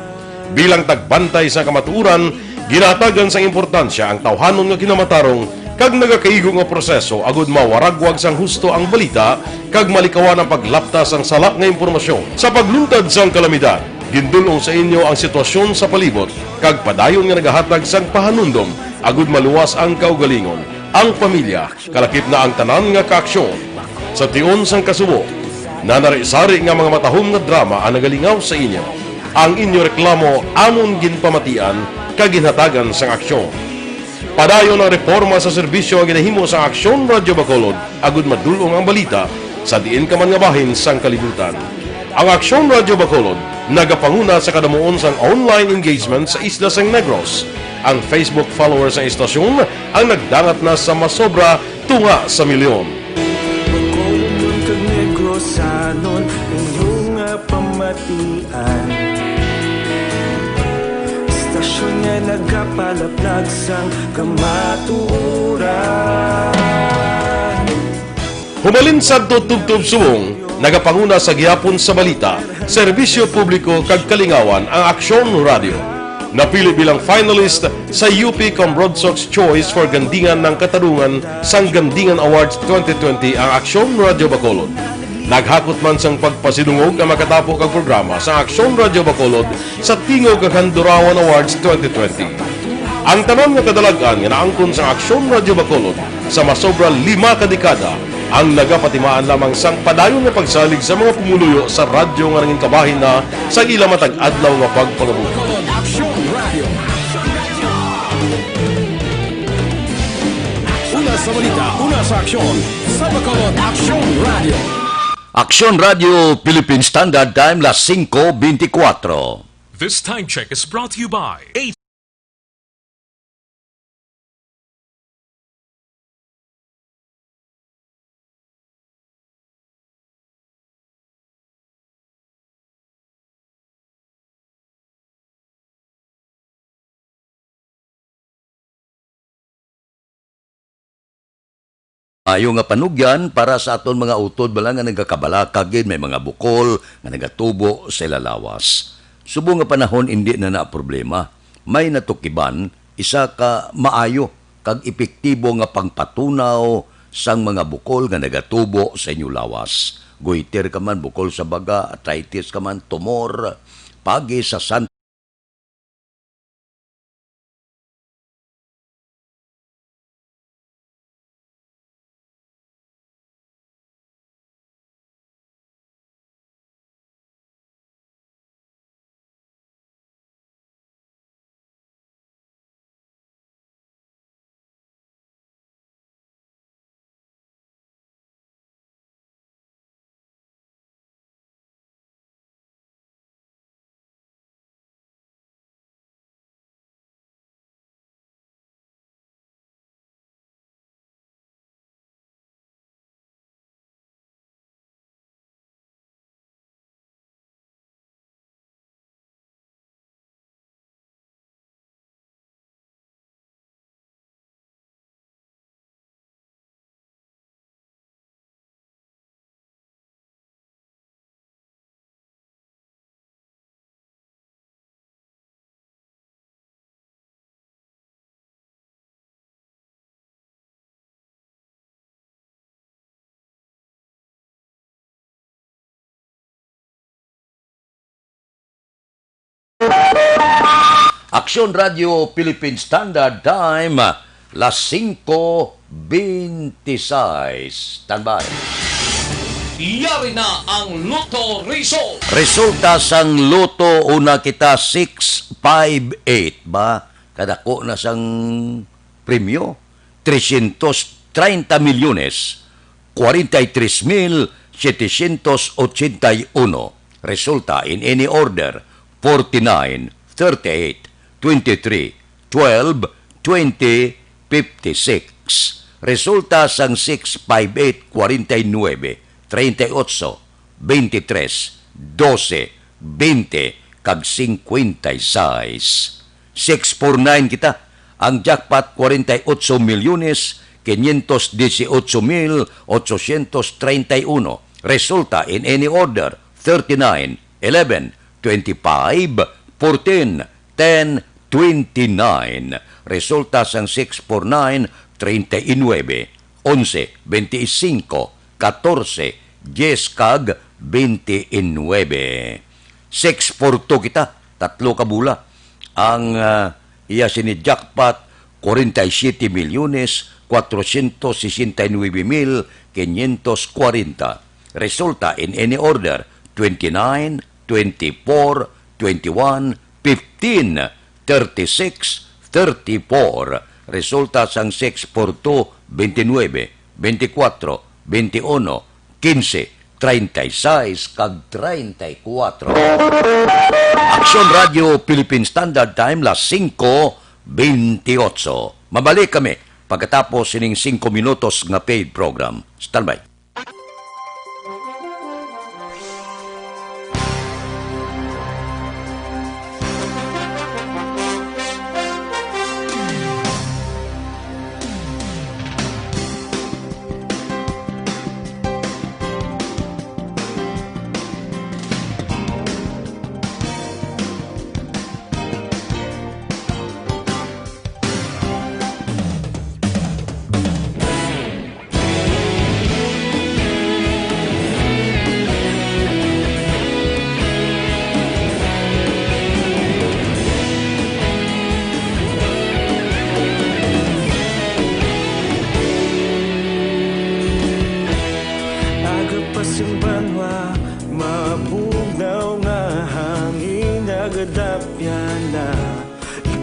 Bilang tagbantay sa kamatuuran, ginatagan sa importansya ang tawhanon nga kinamatarong kag nagakaigo nga proseso agud mawaragwag sang husto ang balita kag malikawan ang paglaptas ang salak nga impormasyon. Sa pagluntad sang kalamidad, gindulong sa inyo ang sitwasyon sa palibot kag padayon nga nagahatag sang pahanundom agud maluwas ang kaugalingon, ang pamilya, kalakip na ang tanan nga kaaksyon. Sa tion sang kasubo, nanari-sari nga mga matahom nga drama ang nagalingaw sa inyo. Ang inyo reklamo amon ginpamatian kag ginhatagan sang aksyon. Padayon ang reforma sa serbisyo ang ginahimo sa Aksyon Radio Bacolod agud madulong ang balita sa diin ka man nga bahin sang kalibutan. Ang Aksyon Radio Bacolod nagapanguna sa kadamuon sang online engagement sa Isla Sang Negros. Ang Facebook followers sa istasyon ang nagdangat na sa masobra tunga sa milyon. Bacolod kag Negros anon inyong pamatian. Istasyon nga nagapalaplag sang kamatuuran. Humalin sa tutubtub subong, nagapanguna sa gihapon sa balita, serbisyo publiko kag kalingawan ang Aksyon Radio. Napili bilang finalist sa UP Combrodsok's Choice for Gandingan ng Katarungan sang Gandingan Awards 2020 ang Aksyon Radio Bacolod. Naghakot man sang pagpasidungog ang makatapo kang programa sa Aksyon Radio Bacolod sa Tingog kag Handurawan Awards 2020. Ang tanan nga kadalagan nga naangkon sa Aksyon Radio Bacolod sa masobra 5 ka dekada ang nagapatimaan lamang sang padayon nga pagsalig sa mga pumuluyo sa radyo nga nangin kabahin na sa ila matag adlaw nga pagpangabuhi. Una sa balita, una sa aksyon, sa Bacolod Aksyon Radio. Aksyon Radio Philippine Standard Time, las 5:24. This time check is brought to you by Ayo nga panugyan para sa aton mga utod bala nga nagakabalakagin, may mga bukol nga nagatubo sa lalawas. Subo nga panahon hindi na problema. May natukiban, isa ka maayo kag epektibo nga pangpatunaw sang mga bukol nga nagatubo sa inyo lawas. Goiter ka man, bukol sa baga, arthritis ka man, tumor, pagi sa Aksyon Radio Philippine Standard Time, las 5:26. Standby. Yari na ang Lotto Result. Resulta sang loto una kita 658 ba? Kadako na sang premyo 330 milyones 43,781. Resulta in any order 49, 38, 23, 12, 20, 56. Resulta sang 658 49, 38, 23, 12, 20, kag 56. 649 kita. Ang jackpot 48 milyones 518,831. Resulta in any order 39, 11, 25, 14, 10, 29. Resulta sang 649 39, 11, 25, 14, 10 kag 29. 642 kita, tatlo kabula. Ang iya sini jackpot 47 milyones 469,540. Resulta in any order 29, 24, 21, 15, 36, 34. Resulta sang 642 29, 24, 21, 15, 36 kag 34. Aksyon Radio Philippine Standard Time, las 5:28. Mabalik kami pagkatapos sining 5 minutos nga paid program. Standby.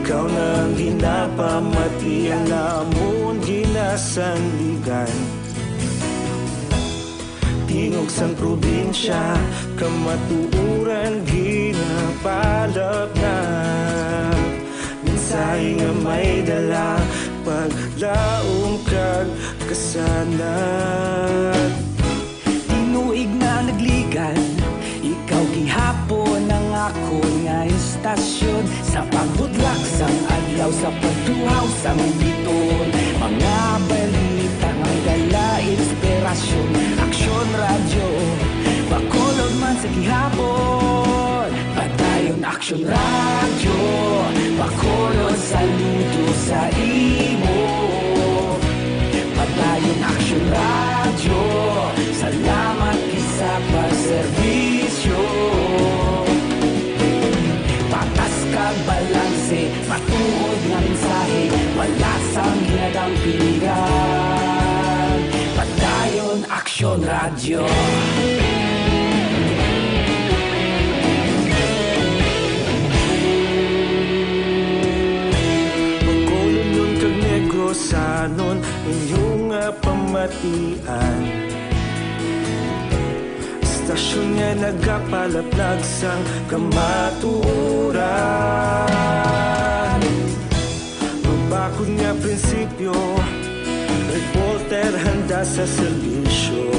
Ikaw nang ginapamati ang lamon ginasandigan. Tingog sang probinsya kamatuuran ginapalap na. Minsay nga may dala paglaom kag kasanat. Tinuig na nagligan, ikaw gihapon ang ako nga istasyon. Sa pagbudlak sang adlaw, sa pagtuhaw sang biton. Mga balita nga dala inspirasyon. Aksyon radyo, bakolod man sa gihapon. Padayon aksyon radyo, bakolod saludo sa imo. Padayon aksyon radyo, salamat isa pa serbisyo. Patas kag balanse, matuod nga mensahe, wala sang hinagang pilihan. Padayon aksyon radyo. Pagkulong kag negosanon inyong pamatian. Istasyon nga nagapalaplag sang kamatuuran. Magbakod nga prinsipyo, reporter handa sa serbisyo.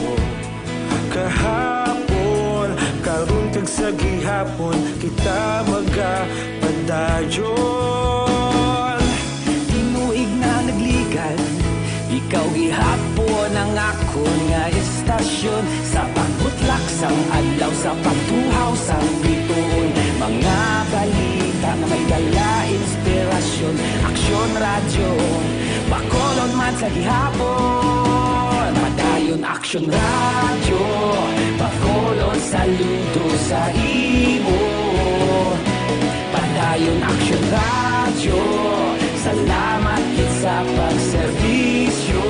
Kahapon, karon kag sa gihapon, kita magapadayon. Tinuig na nagligan, ikaw gihapon ang ako nga istasyon. Sa pagbutlak sang adlaw, sa pagtuhaw sang biton. Mga balita na may dala inspirasyon. Aksyon radyo, bakolod man sa gihapon. Padayon aksyon radyo, bakolod saludo sa imo. Padayon Padayon Action Radio, salamat gid sa pagserbisyo.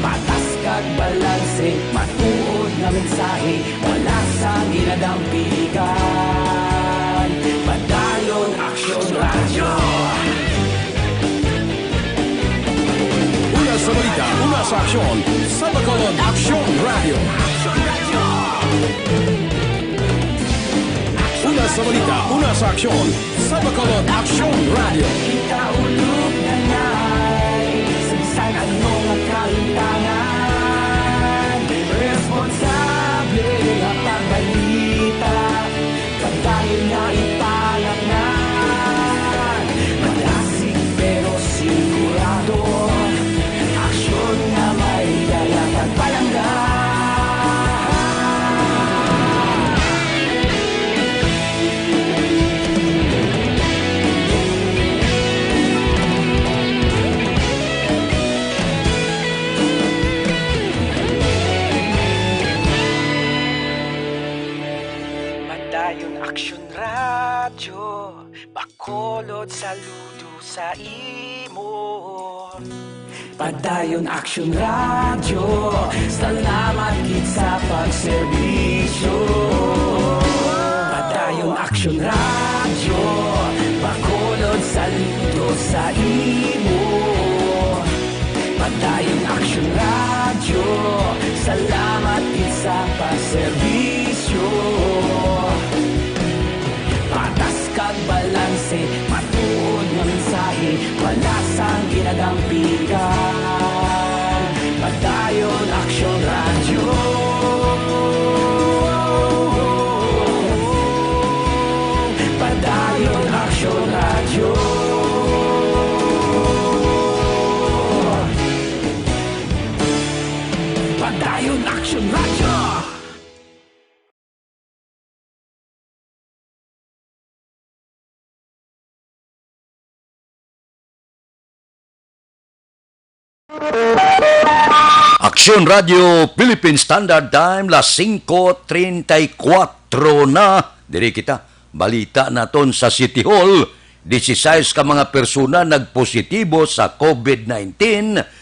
Patas kag balanse, matuod nga mensahe, wala sa ginadampigan. Padayon Action Radio. Una sa balita, una sa aksyon, sa Bacolod Action Radio. Una sa balita, una sa aksyon, sa Bacolod Action Radio. Ikaulog na na'y Sansan ano nga kalintangan, responsable nga pagbalita, pagdahil nga ipalangan. Malasig pero sigurado, aksyon na may dala pagpalanggan. Padayon Action Radio, Bacolod saludo sa imo. Padayon Action Radio, salamat gid sa pagserbisyo. Padayon Action Radio, Bacolod saludo sa imo. Padayon Action Radio, salamat gid sa pagserbisyo. Patas kag balanse, matuod nga mensahe, wala sang ginadampigan. Padayon Action Radio. Padayon Action Radio. Padayon Action Radio. Aksyon Radio Philippine Standard Time, las 5:34 na. Diri kita, balita naton sa City Hall. 16 ka mga persona nagpositibo sa COVID-19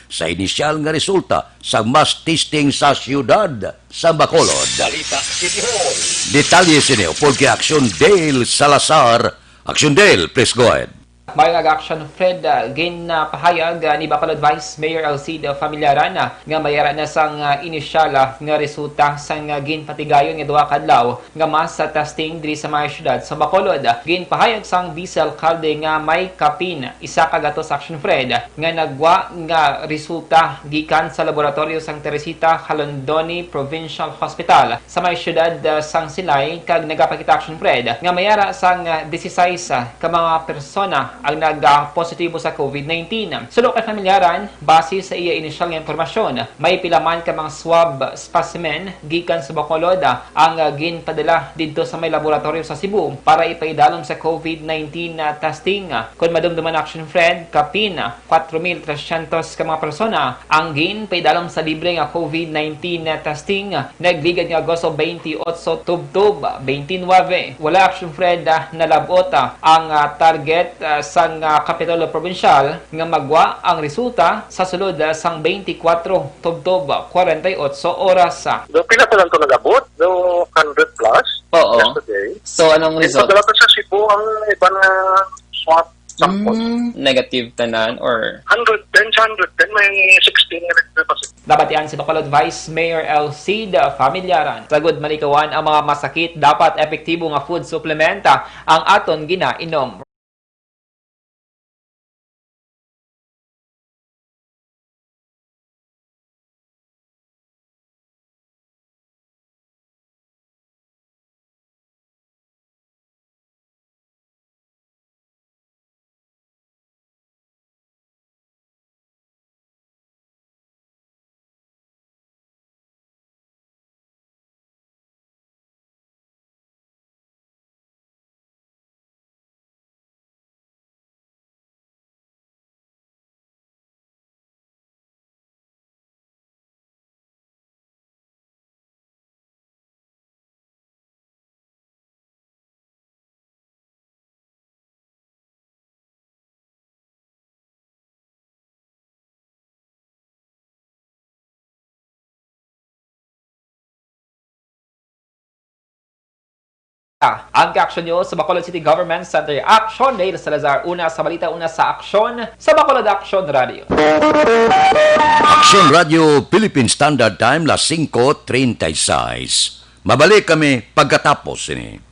sa inisyal nga resulta sa mass testing sa siyudad sa Bacolod. Balita City Hall. Detalye sineo, Polke Aksyon Dale Salazar. Aksyon Dale, please go ahead. May nag-action Fred pahayag ni Bacolod Vice Mayor Alcide Familiaran nga mayara na sang inisyal nga resulta sang ginpatigayon nga duha ka adlaw nga mas sa testing diri sa mga syudad sa Bacolod. Ginpahayag sang Vice Alcalde nga may kapin isa ka gatos action Fred nga nagwa nga resulta gikan sa laboratorio sang Teresita Calondoni Provincial Hospital sa mga syudad sang Silay kag nagapakita action Fred nga mayara sang 16 ka mga persona ang nag-positibo sa COVID-19. Sulok kay Familiaran, base sa iya inisyal nga impormasyon, may pilaman ka mga swab specimen gikan sa Bacolod ang ginpadala dito sa may laboratorio sa Cebu para ipaidalom sa COVID-19 testing. Kung madumduman action Fred, kapin 4,300 ka mga persona ang ginpaidalom sa libre nga COVID-19 testing nagligad nga Agosto 28 tubtob 29. Wala action Fred nalabot ang target sang Kapitulo Provincial nga magwa ang resulta sa sulod sang 24 tubtob 48 oras. Do pila pa lang ito nag-abot? Do 100 plus? Oo. Yesterday. So anong result? Ito dala sa Cebu ang iba na swab sample. Negative tanan or 110, may 16 na nagpapasit. dapat yan si Bacolod Vice Mayor Alcide Familiaran. Sagod malikawan ang mga masakit, dapat epektibo nga food supplementa ang aton ginainom. Ang action news sa Bacolod City Government Center Action Neil Salazar. Una sa balita, una sa aksyon sa Bacolod Action Radio. Action Radio Philippine Standard Time, las 5:36. Mabalik kami pagkatapos ini.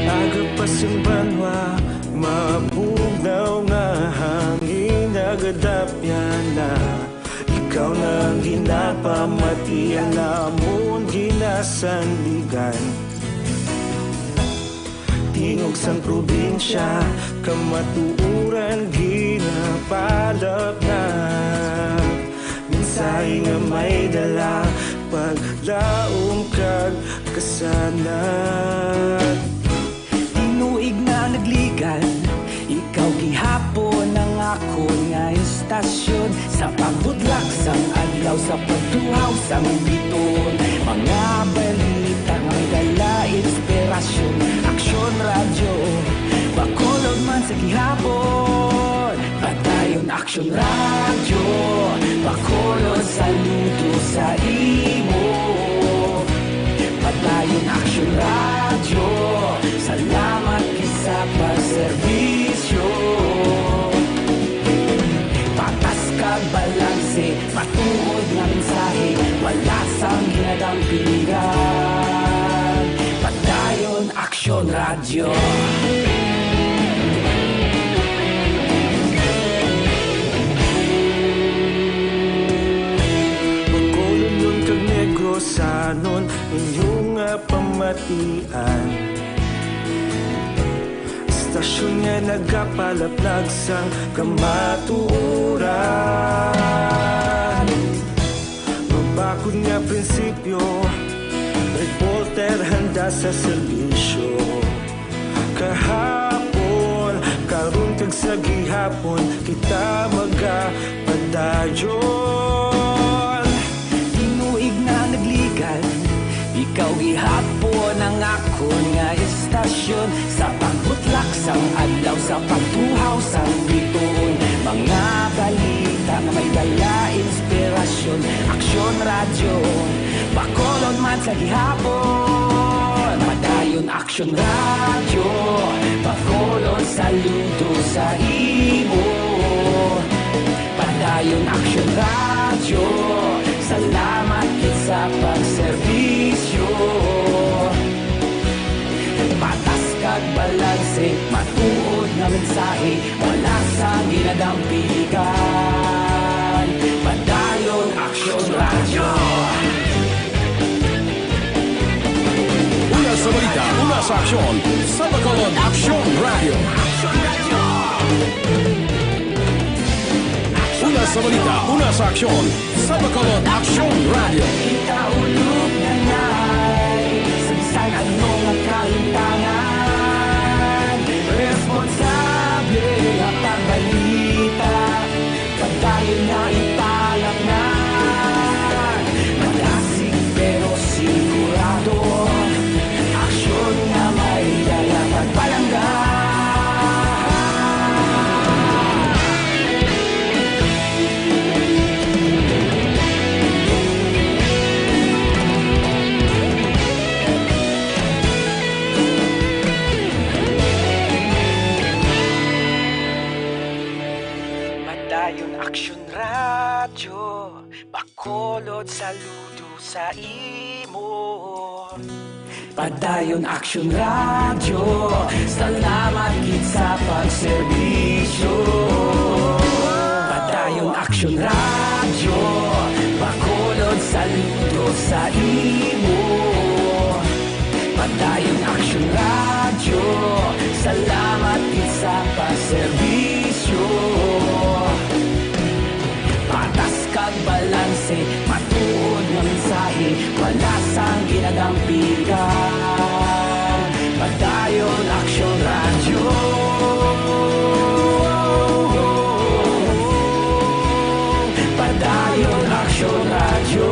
Agapasang banwa, mapugnaw nga hangin nagadapyan na. Ikaw nang ginapamatian namon ginasandigan. Tingog sang probinsya, kamatuuran ginapalap na. Minsay nga may dala, paglaom kag kasanat. Tinuig na nagligan, ikaw gihapon ang ako nga istasyon. Sa pagbudlak sang adlaw, sa pagtuhaw sang biton. Mga balita nga dala inspirasyon. Aksyon radyo, Bacolod man sa gihapon. Padayon aksyon radyo, Bacolod saludo sa imo. Padayon aksyon radyo, salamat kisa pagserbisyo. Patas kag balanse, matuod nga mensahe, wala sang ginadampingan. Padayon aksyon radyo. Bacolod nun kag Negrosanon, inyong pamatian. Istasyon nga nagapalaplag sang kamatuuran. Mabakod nga prinsipyo, reporter handa sa serbisyo. Kahapon, karon kag sa gihapon, kita magapadayon. Tinuig na nagligan, ikaw gihapon ang ako nga istasyon. Sa pagbutlak sang adlaw, sa pagtuhaw sang biton. Mga balita nga may dala inspirasyon. Aksyon radyo, Bacolod man sa gihapon. Padayon aksyon radyo, Bacolod saludo sa imo. Padayon aksyon radyo, salamat kit sa pagserbisyo. Patas kag balanse, matuod na mensahe, wala sang ginadampigan. Padayon aksyon radyo. Una sa balita, una sa aksyon, sa Bacolod Action Radio. Una sa balita, una sa aksyon, sa Bacolod Action Radio. Ikaulog na na'y sagsay anong ang kalintangan. Responsable ang pagbalita, pagdayon na ipalak na. Malasig pero sigurado, aksyon na may dala pagpalanggan. Padayon aksyon radyo, Bacolod saludo sa imo. Padayon aksyon radyo, salamat kit sa pagserbisyo. Padayon aksyon radyo, Bacolod saludo sa imo. Padayon aksyon radyo, serbisyo. Patas kag balanse, matuod nga mensahe, wala sang ginadampigan. Padayon Aksyon Radyo. Padayon Aksyon Radyo.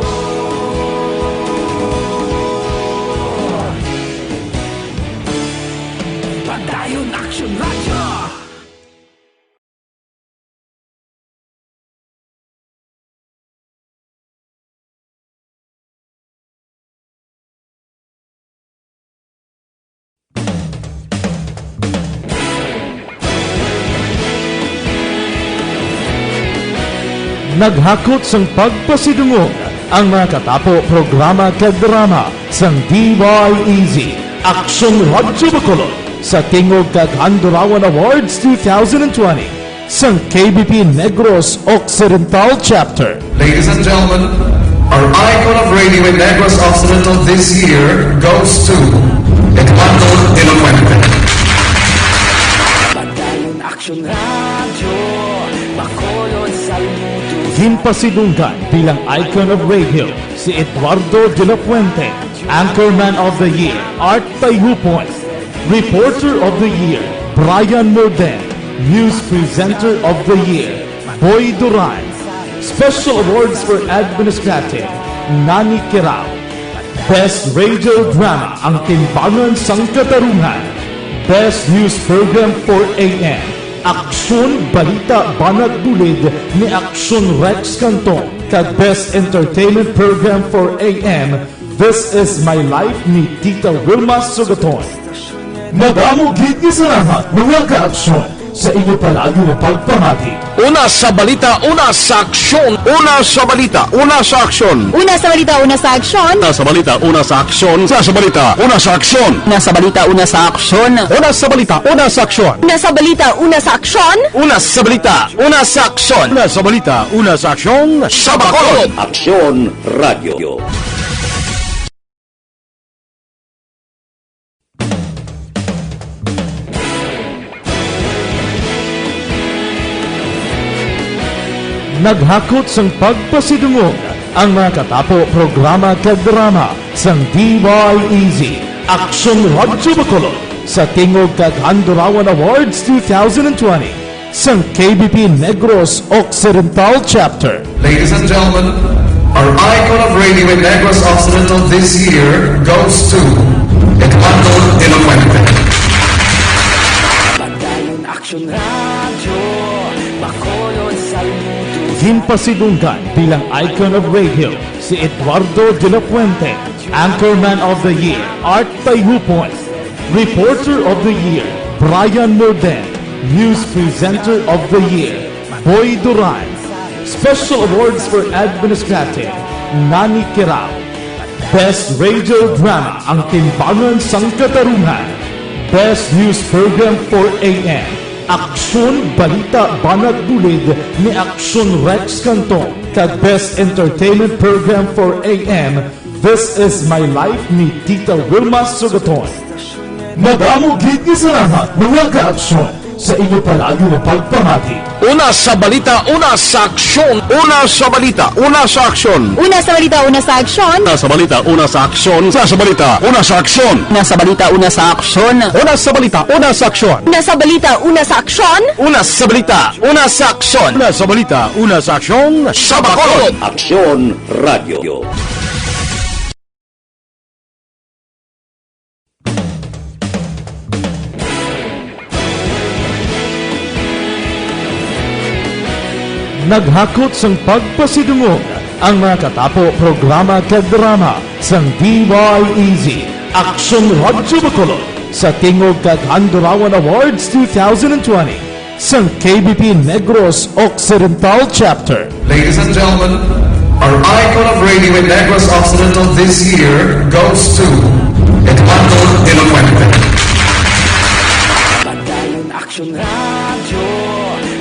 Padayon Aksyon Radyo. Naghakot sang pagpasidungog ang mga katapo programa kag drama sang DYEZ Aksyon Radyo Bacolod sa Tingog kag Handurawan Awards 2020 sang KBP Negros Occidental Chapter. Ladies and gentlemen, our icon of radio in Negros Occidental this year goes to Eduardo de la Fuente. Padayon Aksyon Radyo, Bacolod Saludo. Ginpasidunggan bilang icon of radio si Eduardo de la Fuente, Anchorman of the Year Art Tayhupoy, Reporter of the Year Brian Morden, News Presenter of the Year Boy Duran, Special Awards for Administrative Nani Kirao, Best Radio Drama Ang Timbangan sang Katarungan, Best News Program for AM Aksyon Balita Banat Bulid ni Aksyon Rex Cantong, kag Best Entertainment Program for AM This Is My Life ni Tita Wilma Sugaton. Madamo gid ni salamat mga ka-aksyon sa inyo palagi na pagpamati. Una sa balita, una sa aksyon. Una sa balita, una sa aksyon. Una sa balita, una sa aksyon. Una sa balita, una sa aksyon. Una sa balita, una sa aksyon. Una sa balita, una sa aksyon. Una sa balita, una sa aksyon. Una sa balita, una sa aksyon. Una sa balita, una sa aksyon. Una sa balita, una sa aksyon. Sa Bacolod. Aksyon Radio. Naghakot sang pagpasidungog ang mga katapo programa kag drama sang DYEZ Aksyon Radyo Bacolod sa Tingog kag Handurawan Awards 2020 sang KBP Negros Occidental Chapter. Ladies and gentlemen, our icon of radio in Negros Occidental this year goes to Eduardo de la Fuente. Padayon Aksyon Radyo, Bacolod Saludo. Ginpasidunggan bilang icon of radio si Eduardo de la Fuente, Anchorman of the Year Art Tayhupoy, Reporter of the Year Brian Morden, News Presenter of the Year Boy Duran, Special Awards for Administrative Nani Kirao, Best Radio Drama Ang Timbangan sang Katarungan, Best News Program for AM Aksyon Balita Banat Bulid ni Aksyon Rex Cantong, kag Best Entertainment Program for AM This Is My Life ni Tita Wilma Sugaton. Madamo gid ni salamat mga ka-aksyon sa inyo palagi na pagpamati. Una sa balita, una sa aksyon. Una sa balita, una sa aksyon. Una sa balita, una sa aksyon. Una sa balita, una sa aksyon. Una sa balita, una sa aksyon. Una sa balita, una sa aksyon. Una sa balita, una sa aksyon. Una sa balita, una sa aksyon. Una sa balita, una sa aksyon. Una sa balita, una sa aksyon. Sa Bacolod. Aksyon Radio. Naghakot sang pagpasidungog ang mga katapo programa kag drama sang DYEZ Aksyon Radyo Bacolod sa Tingog kag Handurawan Awards 2020 sang KBP Negros Occidental Chapter. Ladies and gentlemen, our icon of radio in Negros Occidental this year goes to Eduardo de la Fuente. Padayon Aksyon Radyo,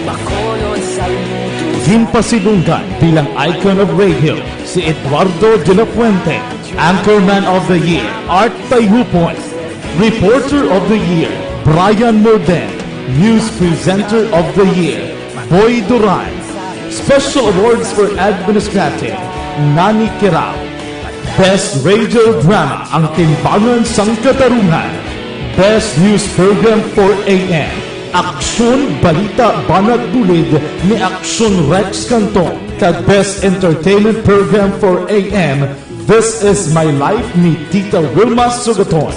Bacolod Saludo. Ginpasidunggan bilang icon of radio si Eduardo de la Fuente, Anchorman of the Year Art Tayhupoy, Reporter of the Year Brian Morden, News Presenter of the Year, Boy Duran. Special Awards for Administrative, Nani Kirao. Best Radio Drama, Ang Timbangan sang Katarungan. Best News Program for AM, Aksyon Balita Banat Bulid ni Aksyon Rex Canton. Kag Best Entertainment Program for AM, This Is My Life ni Tita Wilma Sugaton.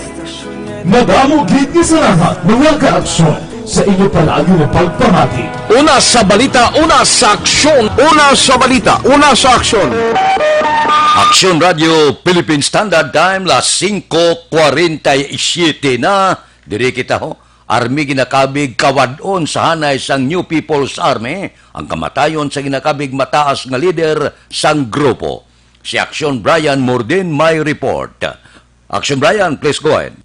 Madamo gid ni sa lahat mga kaaksyon sa inyo palagi na pagpamati. Una sa balita, una sa aksyon. Una sa balita, una sa aksyon. Aksyon Radio Philippine Standard Time, las 5:47 na. Diri kita ho, army ginakabig kawadon sa hanay sang New People's Army, ang kamatayon sa ginakabig mataas nga leader sang grupo. Si Aksyon Brian Morden may report. Aksyon Brian, please go ahead.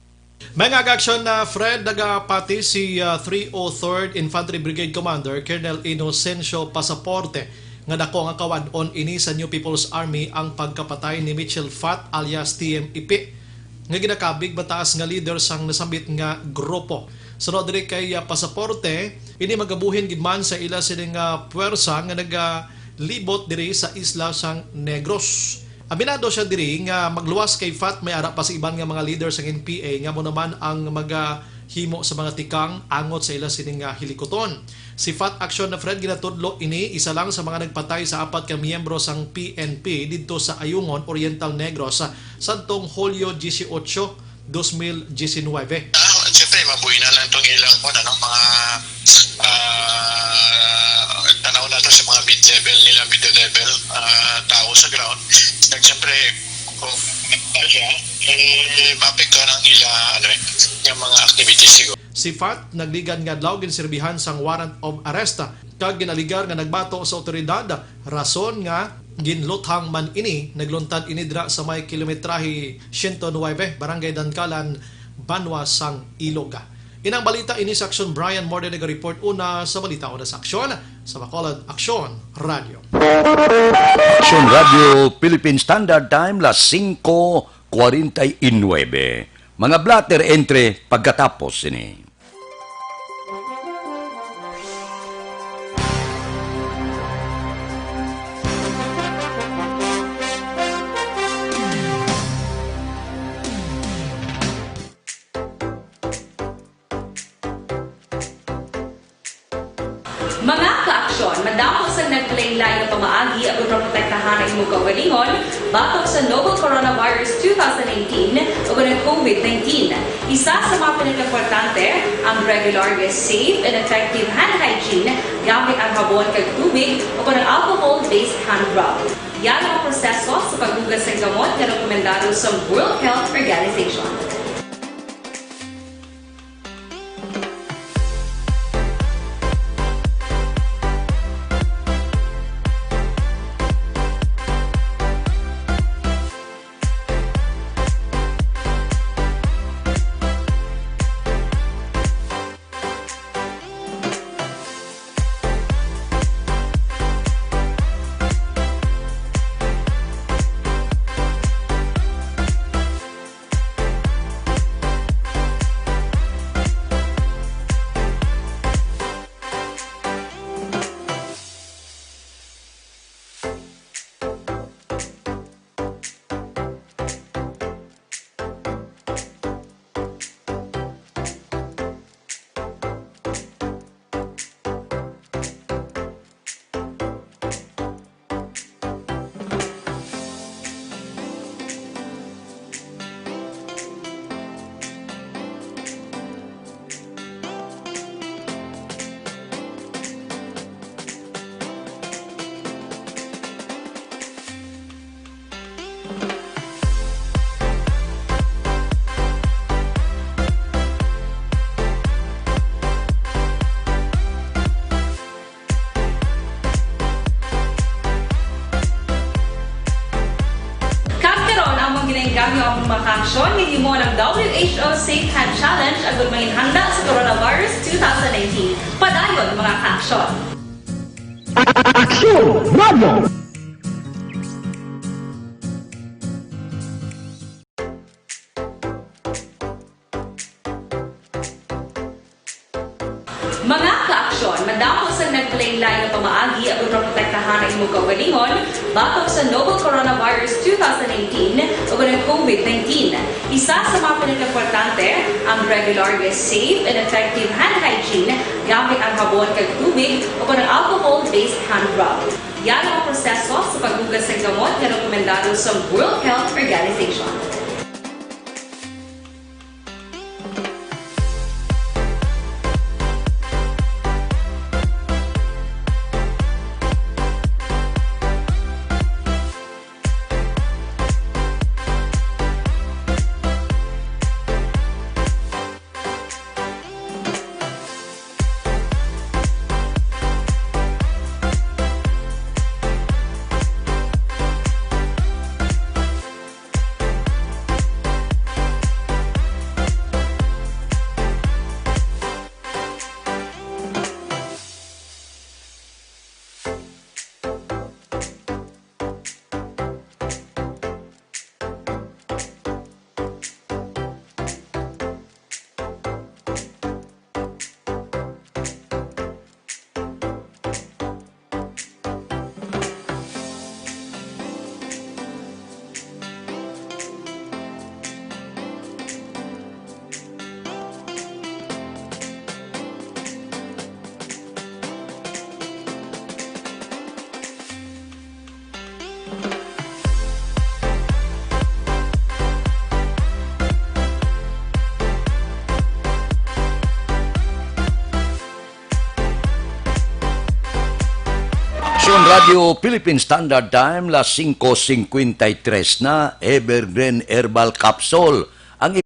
Mga ka-aksyon na Fred, nagapati si 303rd Infantry Brigade Commander Colonel Inocencio Pasaporte nga dako nga kawadon ini sa New People's Army ang pagkapatay ni Mitchell Fat alias TMEP nga ginakabig mataas nga leader sang nasambit nga grupo. Sunod diri kay Pasaporte, ini magabuhin gid man sa ila sining puwersa nga nagalibot diri sa isla sang Negros. Aminado siya diri nga magluwas kay Fat may ara pa sa iban nga mga leaders ng NPA nga mo naman ang magahimo sa mga tikang angot sa ila sining hilikoton. Si Fat Action na Fred ginatudlo ini isa lang sa mga nagpatay sa 4 ka miyembro sang PNP didto sa Ayungon, Oriental Negros sadtong Hulyo 18, 2019. Siyempre, mabuhay na lang itong ilang mga tanaw na ito sa mga mid-level nila, middle-level tao sa ground. Siyempre, kung siya, mapekto ng yung mga activities siguro. Si Fat nagligan nga adlaw ginserbihan sang warrant of arrest kag ginaligar nga nagbato sa otoridad rason nga ginluthang man ini nagluntad ini dira sa may kilometrahe 109 Barangay Dankalan, Banwa sang Iloga. Inang balita ini sa Aksyon Brian Morden nag-report una sa balita una sa Aksyon sa Bacolod Aksyon Radio. Aksyon Radio Philippine Standard Time, las 5:49. Mga blatter entre pagkatapos ini. Mga ka-aksyon, madamo sa naglaylay na pamaagi at protektahan ang imong kaugalingon batok sa novel coronavirus 2018 o ng COVID-19. Isa sa mga pinaka-importante ang regular, safe, and effective hand hygiene gamit ang habon kag tubig o ng alcohol-based hand rub. Yan ang proseso sa paghugas ng gamot na rekomendado sa World Health Organization. Gamyo ang mga aksyon ng mo ng WHO Safe Hand Challenge agad manginhanda sa coronavirus 2019. Padayon mga aksyon. Aksyon Radio! tahanan imong kaugalingon batok sa novel coronavirus 2018 o ng COVID-19. Isa sa mga pinaka-importante ang regular, safe, and effective hand hygiene gamit ang habon kag tubig o ng alcohol-based hand rub. Yan ang proseso sa paghugas ng gamot na rekomendado sa World Health Organization. Aksyon Radio Philippine Standard Time, las 5:53 na, Evergreen Herbal Capsule. Ang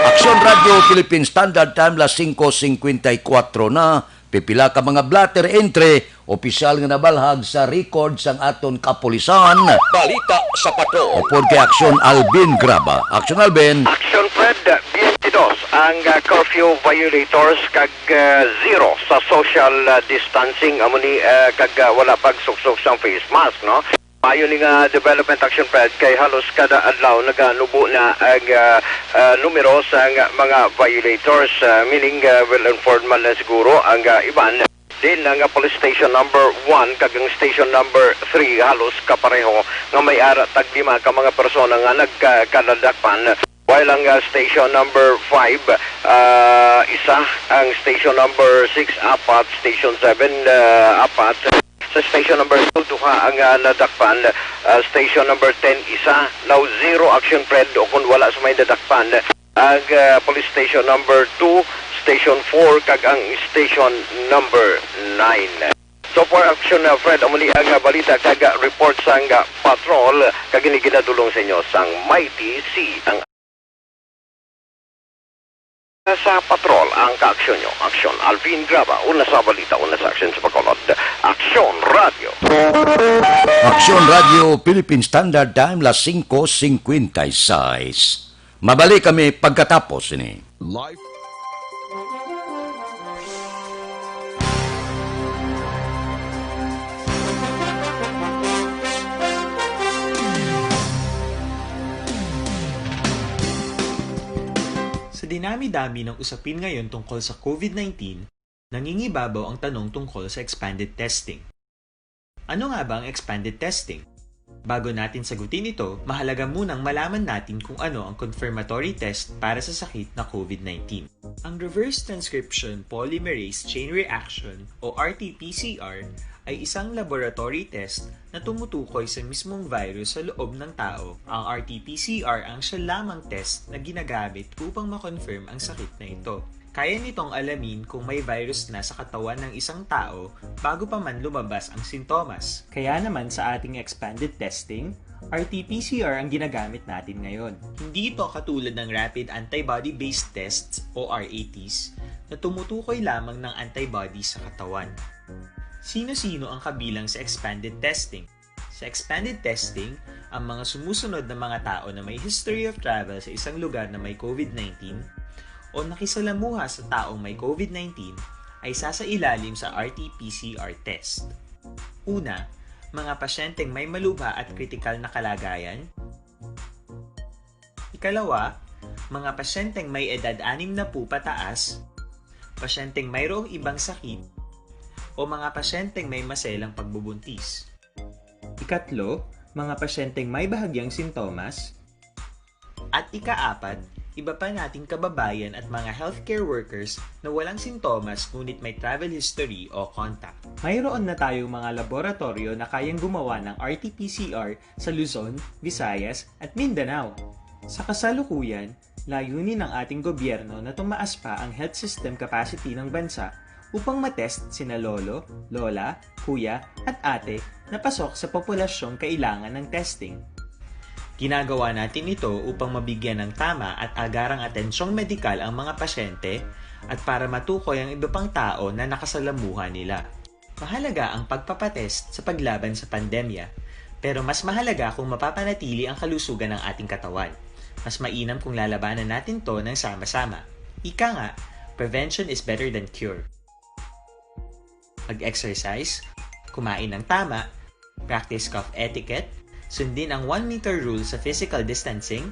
Aksyon Radio Philippine Standard Time, las 5:54 na, pipila ka mga blatter entry, opisyal nga nabalhag sa record sang aton kapulisan. Balita sa patrol. Upod kay Aksyon Alvin Graba. Aksyon Alvin. Action Fred, 22 ang curfew violators kag zero sa social distancing amuni kag wala pagsuksok sa face mask, no? Ayon nga Development Action Fred kay halos kada adlaw naganubo na ang numero sa mga violators, meaning well-informed man na siguro ang iban. Din ang police station number 1 kag ang station number 3 halos kapareho nga may ara tag 5 ka mga persona nga nagkaladakpan. While ang station number 5 isa, ang station number 6 apat, station 7 apat. Sa station number 2, duha ang nadakpan. Station number 10, isa. Now, zero action Fred o kung wala sa may nadakpan. Ang police station number 2, station 4, kag ang station number 9. So, for action Fred, amuli ang balita kag report sang patrol kag ginadulong sa inyo sang Mighty Sea. Ang sa patrol ang kaaksyon nyo. Aksyon Alvin Graba, una sa balita, una sa aksyon sa pagkolod. Aksyon Radio. Aksyon Radio Philippine Standard Time, las 5:56. Mabalik kami pagkatapos ini. Life. Sa dinami-dami ng usapin ngayon tungkol sa COVID-19, nangingibabaw ang tanong tungkol sa expanded testing. Ano nga ba ang expanded testing? Bago natin sagutin ito, mahalaga munang malaman natin kung ano ang confirmatory test para sa sakit na COVID-19. Ang reverse transcription polymerase chain reaction o RT-PCR ay isang laboratory test na tumutukoy sa mismong virus sa loob ng tao. Ang RT-PCR ang siya lamang test na ginagamit upang makonfirm ang sakit na ito. Kaya nitong alamin kung may virus na sa katawan ng isang tao bago pa man lumabas ang sintomas. Kaya naman sa ating expanded testing, RT-PCR ang ginagamit natin ngayon. Hindi ito katulad ng rapid antibody-based tests o RATs na tumutukoy lamang ng antibodies sa katawan. Sino-sino ang kabilang sa expanded testing? Sa expanded testing, ang mga sumusunod na mga tao na may history of travel sa isang lugar na may COVID-19 o nakisalamuha sa taong may COVID-19 ay sasailalim sa RT-PCR test. Una, mga pasyenteng may malubha at kritikal na kalagayan. Ikalawa, mga pasyenteng may edad 60 pataas, pasyenteng mayroong ibang sakit, o mga pasyenteng may maselang pagbubuntis. Ikatlo, mga pasyenteng may bahagyang sintomas. At ikaapat, iba pa nating kababayan at mga healthcare workers na walang sintomas ngunit may travel history o contact. Mayroon na tayong mga laboratorio na kayang gumawa ng RT-PCR sa Luzon, Visayas at Mindanao. Sa kasalukuyan, layunin ng ating gobyerno na tumaas pa ang health system capacity ng bansa upang matest sina lolo, lola, kuya at ate na pasok sa populasyong kailangan ng testing. Ginagawa natin ito upang mabigyan ng tama at agarang atensyong medikal ang mga pasyente at para matukoy ang iba pang tao na nakasalamuha nila. Mahalaga ang pagpapatest sa paglaban sa pandemya, pero mas mahalaga kung mapapanatili ang kalusugan ng ating katawan. Mas mainam kung lalabanan natin to ng sama-sama. Ika nga, prevention is better than cure. Mag-exercise, kumain ng tama, practice cough etiquette, sundin ang 1 meter rule sa physical distancing,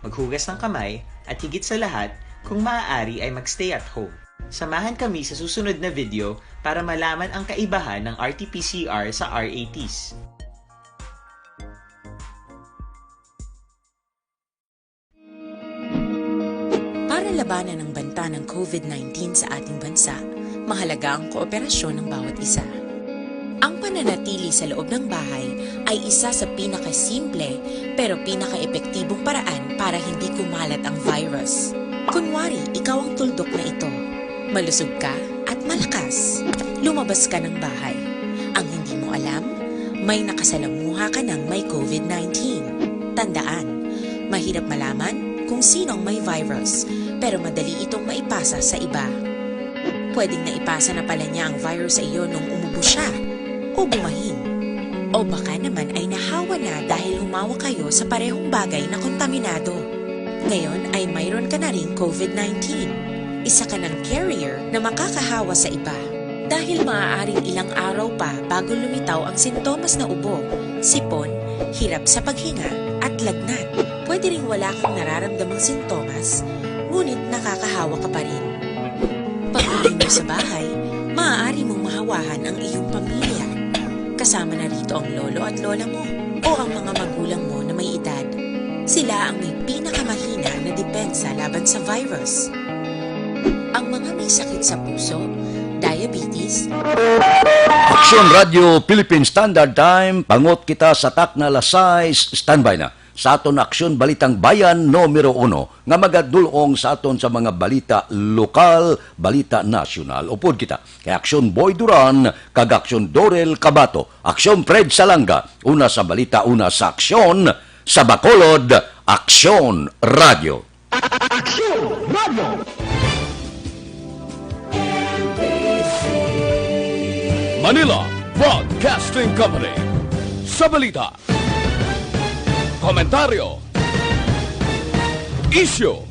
maghugas ng kamay, at higit sa lahat, kung maaari ay magstay at home. Samahan kami sa susunod na video para malaman ang kaibahan ng RT-PCR sa RATs. Para labanan ang banta ng COVID-19 sa ating bansa, mahalaga ang kooperasyon ng bawat isa. Ang pananatili sa loob ng bahay ay isa sa pinakasimple pero pinaka-epektibong paraan para hindi kumalat ang virus. Kunwari, ikaw ang tuldok na ito. Malusog ka at malakas. Lumabas ka ng bahay. Ang hindi mo alam, may nakasalamuha ka ng may COVID-19. Tandaan, mahirap malaman kung sino ang may virus pero madali itong maipasa sa iba. Pwedeng naipasa na pala niya ang virus sa iyo nung umubo siya o bumahin. O baka naman ay nahawa na dahil humawa kayo sa parehong bagay na kontaminado. Ngayon ay mayroon ka na ring COVID-19. Isa ka ng carrier na makakahawa sa iba. Dahil maaaring ilang araw pa bago lumitaw ang sintomas na ubo, sipon, hirap sa paghinga at lagnat. Pwede ring wala kang nararamdamang sintomas, ngunit nakakahawa ka pa rin. Pag-uwi mo sa bahay, maaari mong mahawahan ang iyong pamilya. Kasama na rito ang lolo at lola mo o ang mga magulang mo na may edad. Sila ang may pinakamahina na depensa laban sa virus. Ang mga may sakit sa puso, diabetes, Aksyon Radio Philippine Standard Time, pangot kita sa tak na lasay, standby na. Sa aton Aksyon Balitang Bayan numero 1 nga magadulong sa aton sa mga balita lokal, balita nasyonal. Upod kita kay Aksyon Boy Duran, kag Aksyon Dorel Cabato, Aksyon Fred Salanga, una sa balita, una sa aksyon, sa Bacolod, Aksyon Radio. Aksyon Radio! Manila Broadcasting Company. Sa balita, komentaryo, isyu,